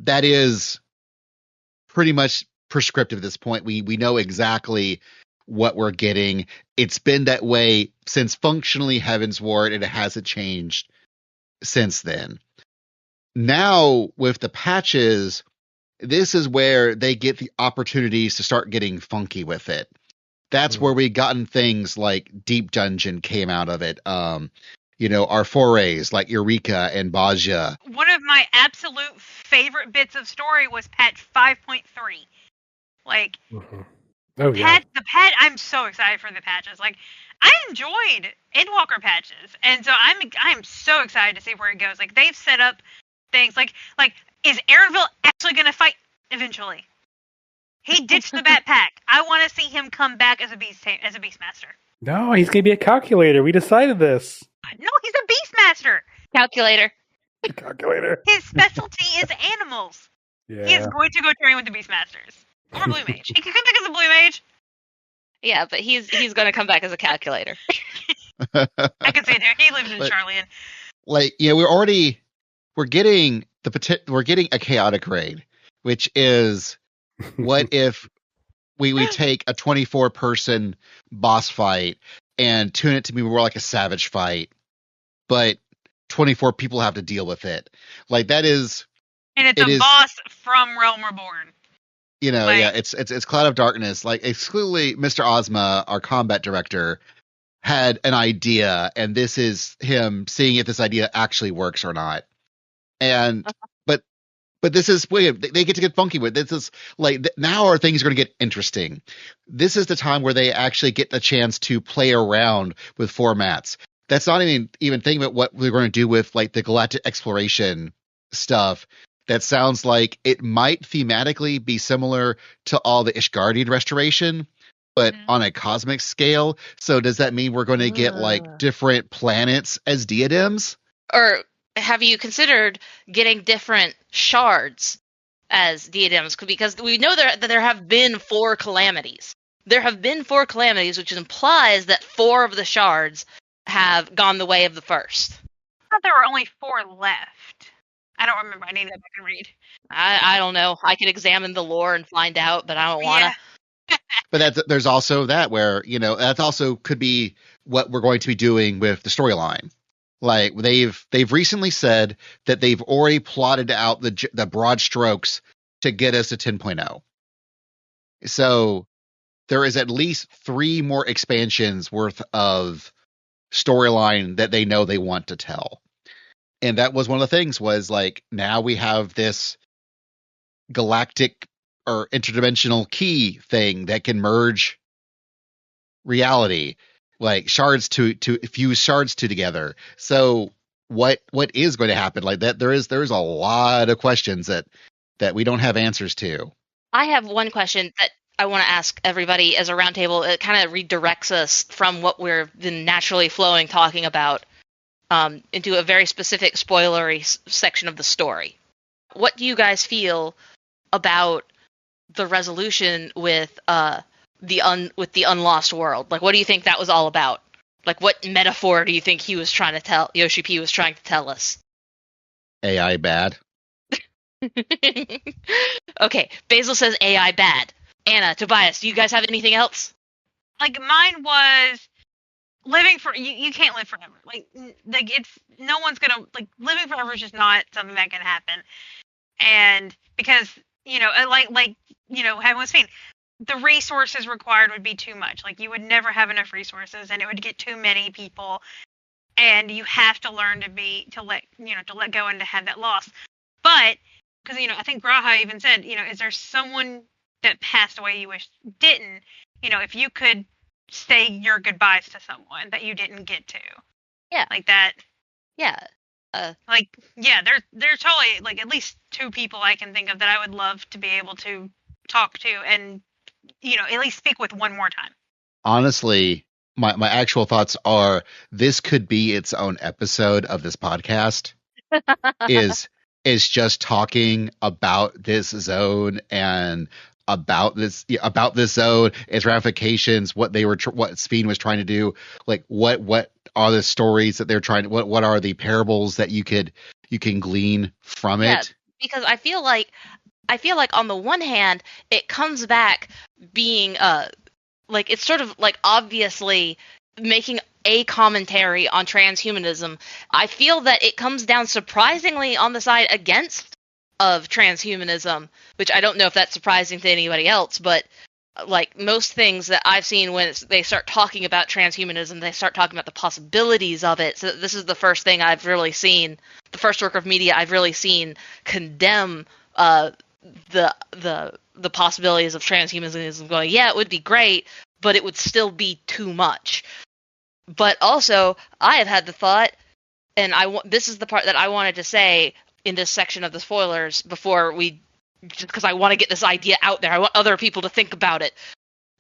that is pretty much prescriptive at this point. We know exactly what we're getting. It's been that way since functionally Heaven's Ward, and it hasn't changed since then. Now, with the patches, this is where they get the opportunities to start getting funky with it. That's where we gotten things like Deep Dungeon came out of it. You know, our forays like Eureka and Baja. One of my absolute favorite bits of story was patch 5.3. Like, Oh, yeah. the patch, I'm so excited for the patches. Like, I enjoyed Endwalker patches, and so I'm so excited to see where it goes. Like, they've set up things like is Aaronville actually going to fight eventually? He ditched the backpack. I want to see him come back as a beastmaster. No, he's going to be a calculator. We decided this. No, he's a beastmaster. Calculator. Calculator. His specialty is animals. Yeah. He is going to go train with the beastmasters. Or Blue Mage. He can come back as a Blue Mage. Yeah, but he's going to come back as a calculator. I can see it there. He lives in Charlian. Like, you know, we're getting a chaotic raid, which is what if we take a 24-person boss fight and tune it to be more like a savage fight, but 24 people have to deal with it. Like, that is, and it's a boss from Realm Reborn. You know, yeah, it's Cloud of Darkness. Like, exclusively, Mr. Ozma, our combat director, had an idea, and this is him seeing if this idea actually works or not. And but this is weird. They get to get funky with it. This is like now our things are going to get interesting. This is the time where they actually get the chance to play around with formats. That's not even thinking about what we're going to do with like the Galactic Exploration stuff. That sounds like it might thematically be similar to all the Ishgardian restoration, but on a cosmic scale. So does that mean we're going to get like different planets as diadems? Or have you considered getting different shards as diadems? Because we know that there have been 4 calamities. There have been 4 calamities, which implies that 4 of the shards have gone the way of the first. I thought there were only 4 left. I don't remember. I need to go back and read. I don't know. I could examine the lore and find out, but I don't want to. Yeah. But there's also that where, that also could be what we're going to be doing with the storyline. Like they've recently said that they've already plotted out the broad strokes to get us to 10.0. So there is at least 3 more expansions worth of storyline that they know they want to tell. And that was one of the things was like, now we have this galactic or interdimensional key thing that can merge reality, like shards to fuse shards together. So what is going to happen? Like that, there's a lot of questions that we don't have answers to. I have one question that I want to ask everybody as a roundtable. It kind of redirects us from what we've been naturally flowing talking about into a very specific spoilery section of the story. What do you guys feel about the resolution with the unlost world? Like, what do you think that was all about? Like, what metaphor do you think Yoshi P was trying to tell us? AI bad. Okay, Basil says AI bad. Anna, Tobias, do you guys have anything else? Like mine was living for you can't live forever. Like it's no one's gonna like living forever is just not something that can happen. And because like having was saying, the resources required would be too much. Like you would never have enough resources, and it would get too many people. And you have to learn to let go and to have that loss. But because I think Graha even said, is there someone that passed away you wish didn't? If you could say your goodbyes to someone that you didn't get to, yeah, like that, yeah. There's totally like at least 2 people I can think of that I would love to be able to talk to and at least speak with one more time. Honestly, my actual thoughts are this could be its own episode of this podcast. is just talking about this zone and about this zone, its ramifications, what Sphene was trying to do, like what are the stories that they're trying to, what are the parables that you can glean from it? Because I feel like on the one hand it comes back being like it's sort of like obviously making a commentary on transhumanism. I feel that it comes down surprisingly on the side against of transhumanism, which I don't know if that's surprising to anybody else, but like most things that I've seen when they start talking about transhumanism, they start talking about the possibilities of it. So this is the first thing I've really seen, the first work of media I've really seen condemn the possibilities of transhumanism, going, yeah, it would be great, but it would still be too much. But also, I have had the thought, and this is the part that I wanted to say in this section of the spoilers before because I want to get this idea out there. I want other people to think about it.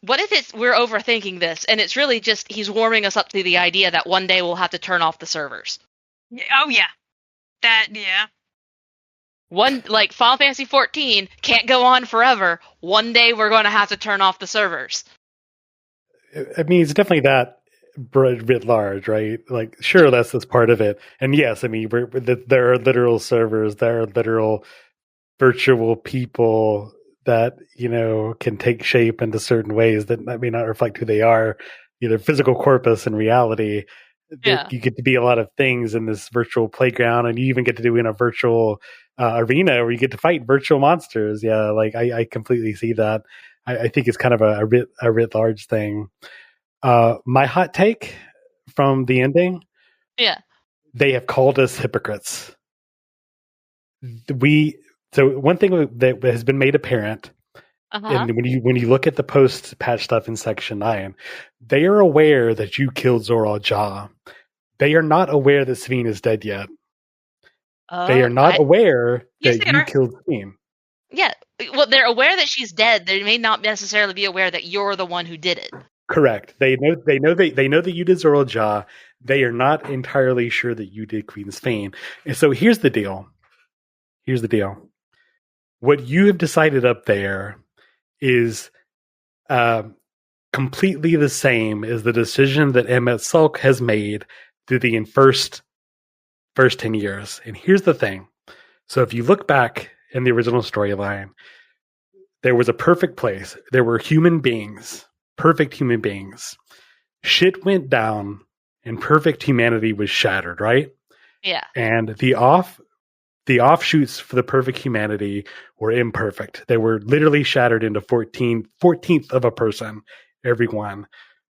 What if we're overthinking this, and it's really just he's warming us up to the idea that one day we'll have to turn off the servers? Oh yeah, yeah. Like Final Fantasy 14 can't go on forever. One day we're going to have to turn off the servers. I mean, it's definitely that writ large, right? Like, sure, that's part of it. And yes, I mean, there are literal servers, there are literal virtual people that, can take shape into certain ways that may not reflect who they are, either physical corpus and reality. Yeah. You get to be a lot of things in this virtual playground, and you even get to do in a virtual arena where you get to fight virtual monsters. Yeah, like I completely see that. I think it's kind of a writ large thing. My hot take from the ending. Yeah. They have called us hypocrites. So one thing that has been made apparent, and when you look at the post-patch stuff in Section 9, they are aware that you killed Zoral Jah. They are not aware that Sphene is dead yet. They are not aware that you killed Sphene. Yeah. Well, they're aware that she's dead. They may not necessarily be aware that you're the one who did it. Correct. They know that you did Zoral Jah. They are not entirely sure that you did Queen Sphene. And so here's the deal. What you have decided up there is completely the same as the decision that Emmet Sulk has made through the first 10 years. And here's the thing. So if you look back in the original storyline, there was a perfect place. There were human beings, perfect human beings. Shit went down and perfect humanity was shattered, right? Yeah. And the offshoots for the perfect humanity were imperfect. They were literally shattered into 14th of a person, every one.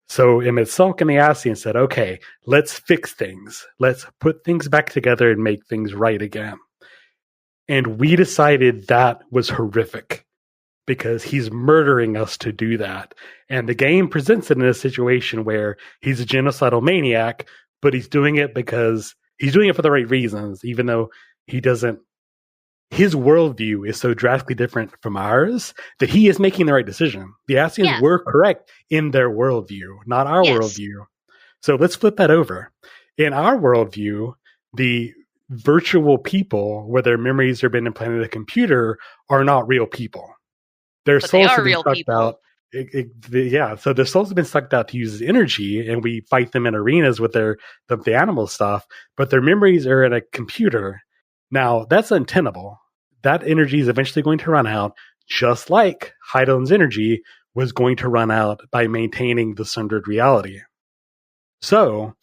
So Sulk and the Ascians said, okay, let's fix things. Let's put things back together and make things right again. And we decided that was horrific because he's murdering us to do that. And the game presents it in a situation where he's a genocidal maniac, but he's doing it because he's doing it for the right reasons, even though he doesn't. His worldview is so drastically different from ours that he is making the right decision. The Ascians were correct in their worldview, not our worldview. So let's flip that over. In our worldview, the virtual people, where their memories have been implanted in a computer, are not real people. Their souls have been sucked out. So their souls have been sucked out to use as energy, and we fight them in arenas with the animal stuff, but their memories are in a computer. Now, that's untenable. That energy is eventually going to run out, just like Heidel's energy was going to run out by maintaining the sundered reality. So,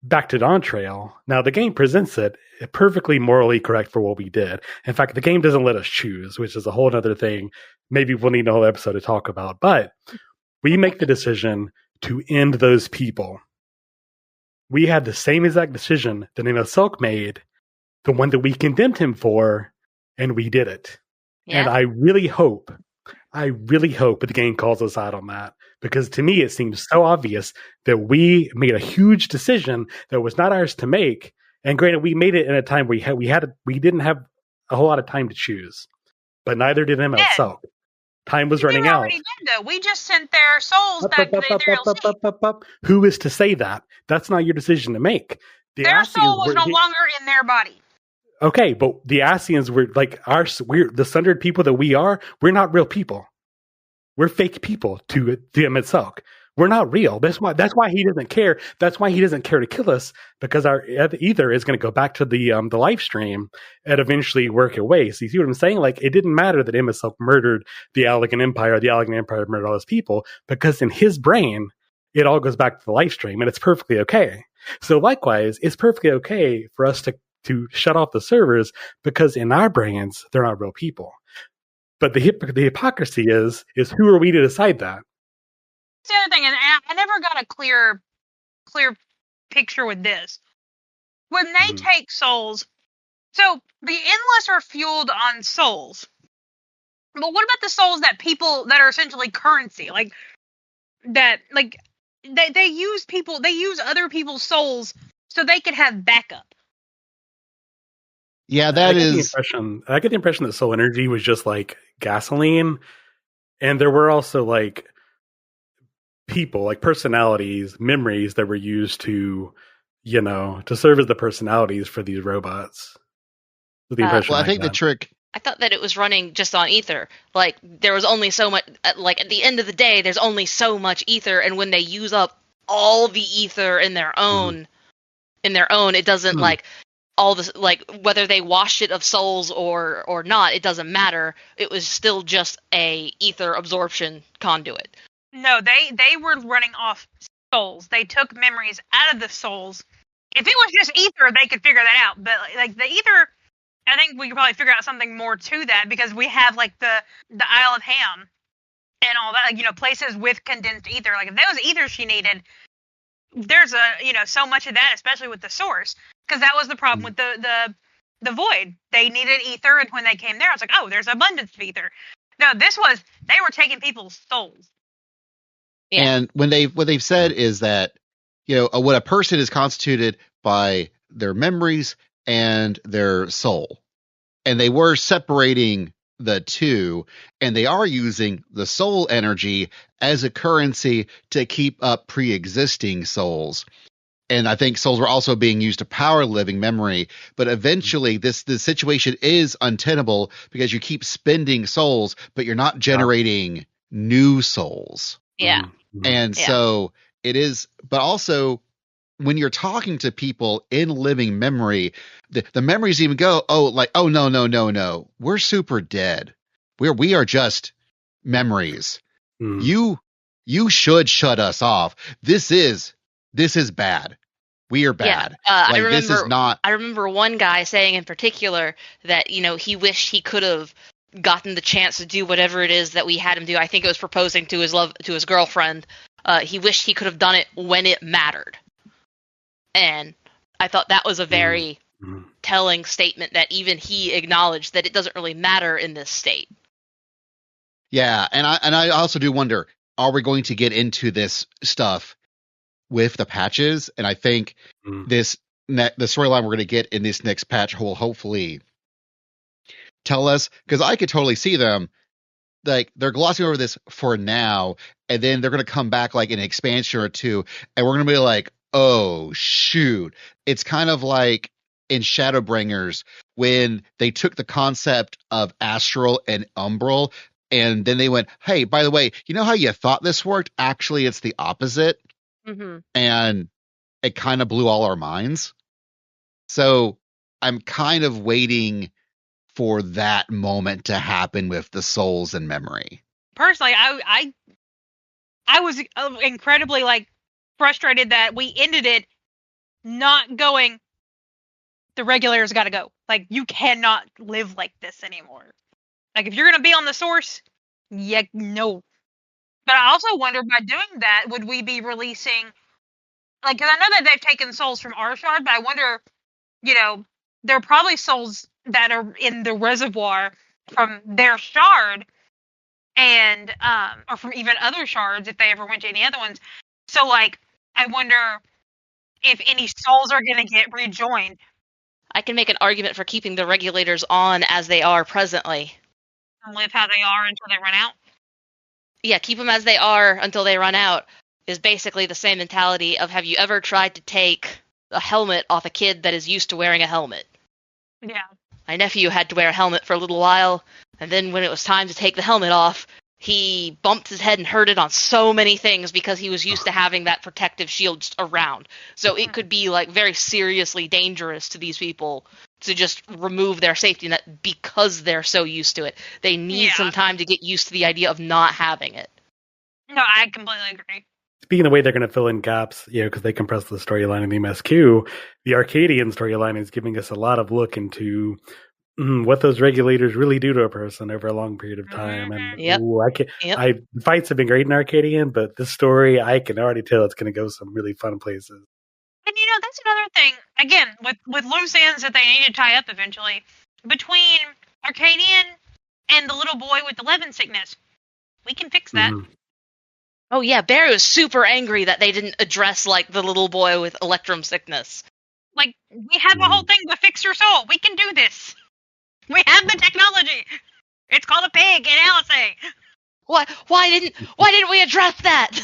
back to Dawntrail. Now, the game presents it perfectly morally correct for what we did. In fact, the game doesn't let us choose, which is a whole other thing. Maybe we'll need a whole episode to talk about. But we make the decision to end those people. We had the same exact decision that Sulk made, the one that we condemned him for, and we did it. Yeah. And I really hope that the game calls us out on that, because to me it seems so obvious that we made a huge decision that was not ours to make. And granted, we made it in a time we didn't have a whole lot of time to choose, but neither did Sulk. Time was running out. Did, though. We just sent their souls back to their real state. Who is to say that? That's not your decision to make. Their soul was no longer in their body. Okay, but the Ascians were like we're the sundered people that we are. We're not real people. We're fake people to Sulk. We're not real. That's why he doesn't care. That's why he doesn't care to kill us, because our ether is going to go back to the live stream and eventually work away. So you see what I'm saying? Like, it didn't matter that Sulk murdered the Allegan Empire. The Allegan Empire murdered all his people, because in his brain, it all goes back to the live stream, and it's perfectly okay. So likewise, it's perfectly okay for us to shut off the servers, because in our brains, they're not real people. But the hypocrisy is who are we to decide that? That's the other thing, and I never got a clear picture with this. When they take souls, so the Endless are fueled on souls. But what about the souls that are essentially currency? Like, they use other people's souls so they could have backup. Yeah, I get the impression that soul energy was just like gasoline, and there were also like people, like personalities, memories that were used to serve as the personalities for these robots. I think the trick. I thought that it was running just on ether. Like, there was only so much. Like, at the end of the day, there's only so much ether, and when they use up all the ether in their own, it doesn't like. All this, like, whether they washed it of souls or not, it doesn't matter. It was still just a ether absorption conduit. No, they were running off souls. They took memories out of the souls. If it was just ether, they could figure that out. But like the ether, I think we could probably figure out something more to that, because we have like the Isle of Ham and all that, like, places with condensed ether. Like, if that was ether she needed, there's so much of that, especially with the source. Because that was the problem with the void. They needed ether, and when they came there, I was like, oh, there's abundance of ether. No, they were taking people's souls. Yeah. And what they've said is that, what a person is constituted by their memories and their soul. And they were separating the two, and they are using the soul energy as a currency to keep up pre-existing souls. And I think souls were also being used to power living memory. But eventually, the situation is untenable, because you keep spending souls, but you're not generating new souls. Yeah. And so it is. But also, when you're talking to people in living memory, the memories even go, oh no, we're super dead. We are just memories. You should shut us off. This is bad. We are bad. I remember. This is not. I remember one guy saying in particular that he wished he could have gotten the chance to do whatever it is that we had him do. I think it was proposing to his girlfriend. He wished he could have done it when it mattered. And I thought that was a very telling statement that even he acknowledged that it doesn't really matter in this state. Yeah, and I also do wonder, are we going to get into this stuff with the patches? And I think the storyline we're going to get in this next patch will hopefully tell us, because I could totally see them, like, they're glossing over this for now, and then they're going to come back like an expansion or two, and we're going to be like, oh shoot. It's kind of like in Shadowbringers when they took the concept of astral and umbral, and then they went, hey, by the way, you know how you thought this worked? Actually, it's the opposite. And it kind of blew all our minds. So I'm kind of waiting for that moment to happen with the souls and memory. Personally, I was incredibly frustrated that we ended it not going, the regulators got to go. Like, you cannot live like this anymore. Like, if you're going to be on the source, no. But I also wonder, by doing that, would we be releasing, because I know that they've taken souls from our shard, but I wonder, there are probably souls that are in the reservoir from their shard, and or from even other shards if they ever went to any other ones. So, I wonder if any souls are going to get rejoined. I can make an argument for keeping the regulators on as they are presently. And live how they are until they run out? Yeah, keep them as they are until they run out is basically the same mentality of, have you ever tried to take a helmet off a kid that is used to wearing a helmet? Yeah. My nephew had to wear a helmet for a little while, and then when it was time to take the helmet off, he bumped his head and hurt it on so many things because he was used to having that protective shield just around. So it could be very seriously dangerous to these people to just remove their safety net because they're so used to it. They need some time to get used to the idea of not having it. No, I completely agree. Speaking of the way they're going to fill in gaps, because they compress the storyline in the MSQ, the Arcadian storyline is giving us a lot of look into what those regulators really do to a person over a long period of time. And the fights have been great in Arcadian, but this story, I can already tell it's going to go some really fun places. And that's another thing, again, with loose ends that they need to tie up eventually, between Arcadian and the little boy with the Levin sickness. We can fix that. Oh yeah, Barry was super angry that they didn't address the little boy with electrum sickness. We have a whole thing to fix your soul. We can do this. We have the technology. It's called a pig in LSA. Why didn't we address that?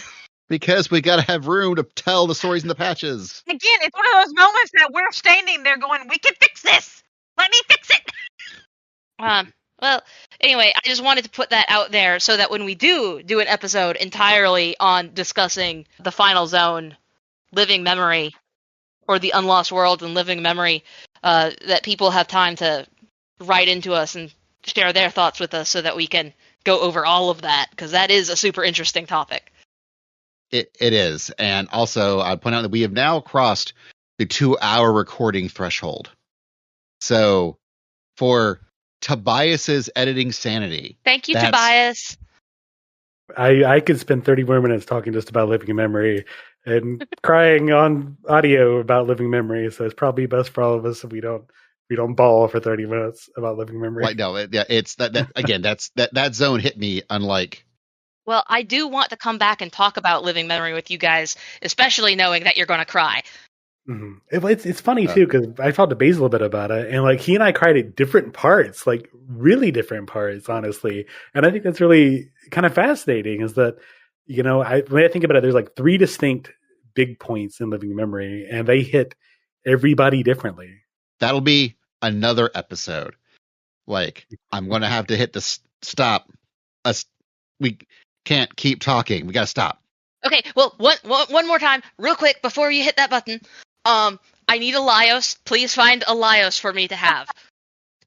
Because we got to have room to tell the stories in the patches. Again, it's one of those moments that we're standing there going, we can fix this. Let me fix it. Well, anyway, I just wanted to put that out there so that when we do an episode entirely on discussing the final zone, living memory, or the unlost world and living memory, that people have time to write into us and share their thoughts with us so that we can go over all of that, because that is a super interesting topic. It is. And also, I'd point out that we have now crossed the 2-hour recording threshold. So, for Tobias's editing sanity. Thank you, Tobias. I could spend 30 more minutes talking just about living memory and crying on audio about living memory. So it's probably best for all of us if we don't bawl for 30 minutes about living memory. It's that again. That zone hit me unlike. Well, I do want to come back and talk about living memory with you guys, especially knowing that you're going to cry. It's funny too, because I talked to Basil a bit about it, and he and I cried at different parts, really different parts, honestly. And I think that's really kind of fascinating. Is that when I think about it, there's 3 distinct big points in living memory, and they hit everybody differently. That'll be another episode. I'm going to have to hit the stop. We can't keep talking. We got to stop. Okay, well, one more time, real quick, before you hit that button. I need a Laios. Please find a Laios for me to have.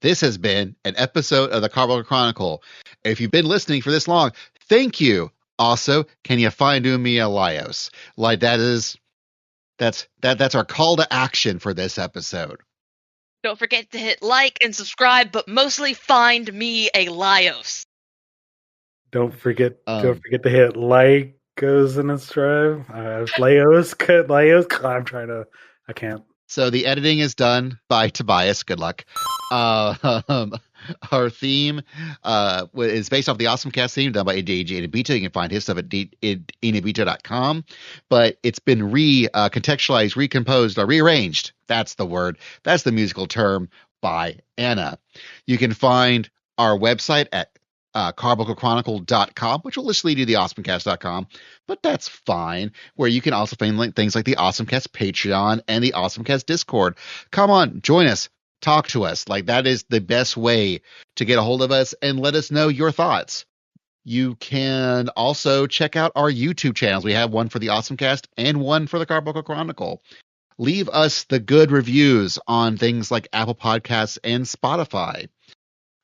This has been an episode of the Carbuncle Chronicle. If you've been listening for this long, thank you. Also, can you find me a Laios? Like that's our call to action for this episode. Don't forget to hit like and subscribe, but mostly find me a Laios. Don't forget to hit like goes in its drive. Laos. I can't. So the editing is done by Tobias. Good luck. Our theme is based off the OSMcast theme done by AJ Inabito. You can find his stuff at inabito.com. But it's been contextualized, recomposed, or rearranged. That's the word. That's the musical term by Anna. You can find our website at carbunclechronicle.com, which will literally do the OSMcast.com, but that's fine, where you can also find things like the OSMcast Patreon and the OSMcast Discord. Come on, join us, talk to us. Like, that is the best way to get a hold of us and let us know your thoughts. You can also check out our YouTube channels. We have one for the OSMcast and one for the Carbuncle Chronicle. Leave us the good reviews on things like Apple Podcasts and Spotify.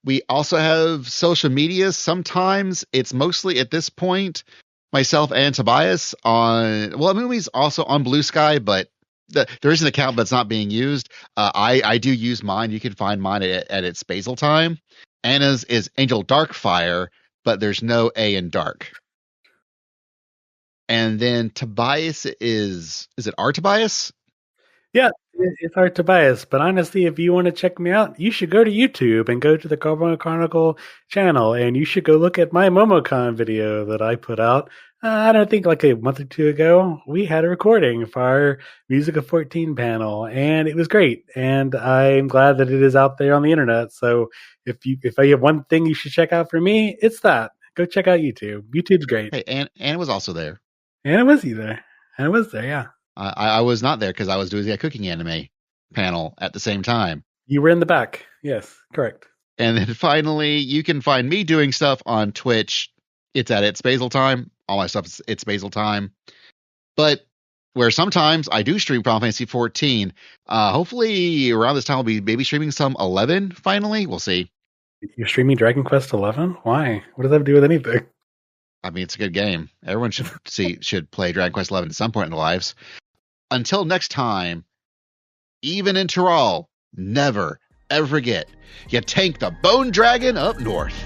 We also have social media. Sometimes it's mostly at this point myself and Tobias on. Well, Moomy's also on Blue Sky, but there is an account, but it's not being used. I do use mine. You can find mine at its Basil time. Anna's is Angel Darkfire, but there's no A in dark. And then Tobias is it our Tobias? Yeah, it's our Tobias. But honestly, if you want to check me out, you should go to YouTube and go to the Carbuncle Chronicle channel, and you should go look at my MomoCon video that I put out. I don't think like a month or two ago. We had a recording for our Music of 14 panel, and it was great. And I'm glad that it is out there on the internet. So if I have one thing you should check out for me, it's that. Go check out YouTube. YouTube's great. Hey, Anna was also there. Anna was there. Anna was there, yeah. I was not there because I was doing a cooking anime panel at the same time. You were in the back. Yes, correct. And then finally, you can find me doing stuff on Twitch. It's at It's Basil Time. All my stuff is It's Basil Time. But where sometimes I do stream Final Fantasy 14. Hopefully around this time I'll be maybe streaming some 11 finally. We'll see. You're streaming Dragon Quest 11? Why? What does that have to do with anything? I mean, it's a good game. Everyone should play Dragon Quest 11 at some point in their lives. Until next time, even in Tyrol, never, ever forget, you tank the Bone Dragon up north.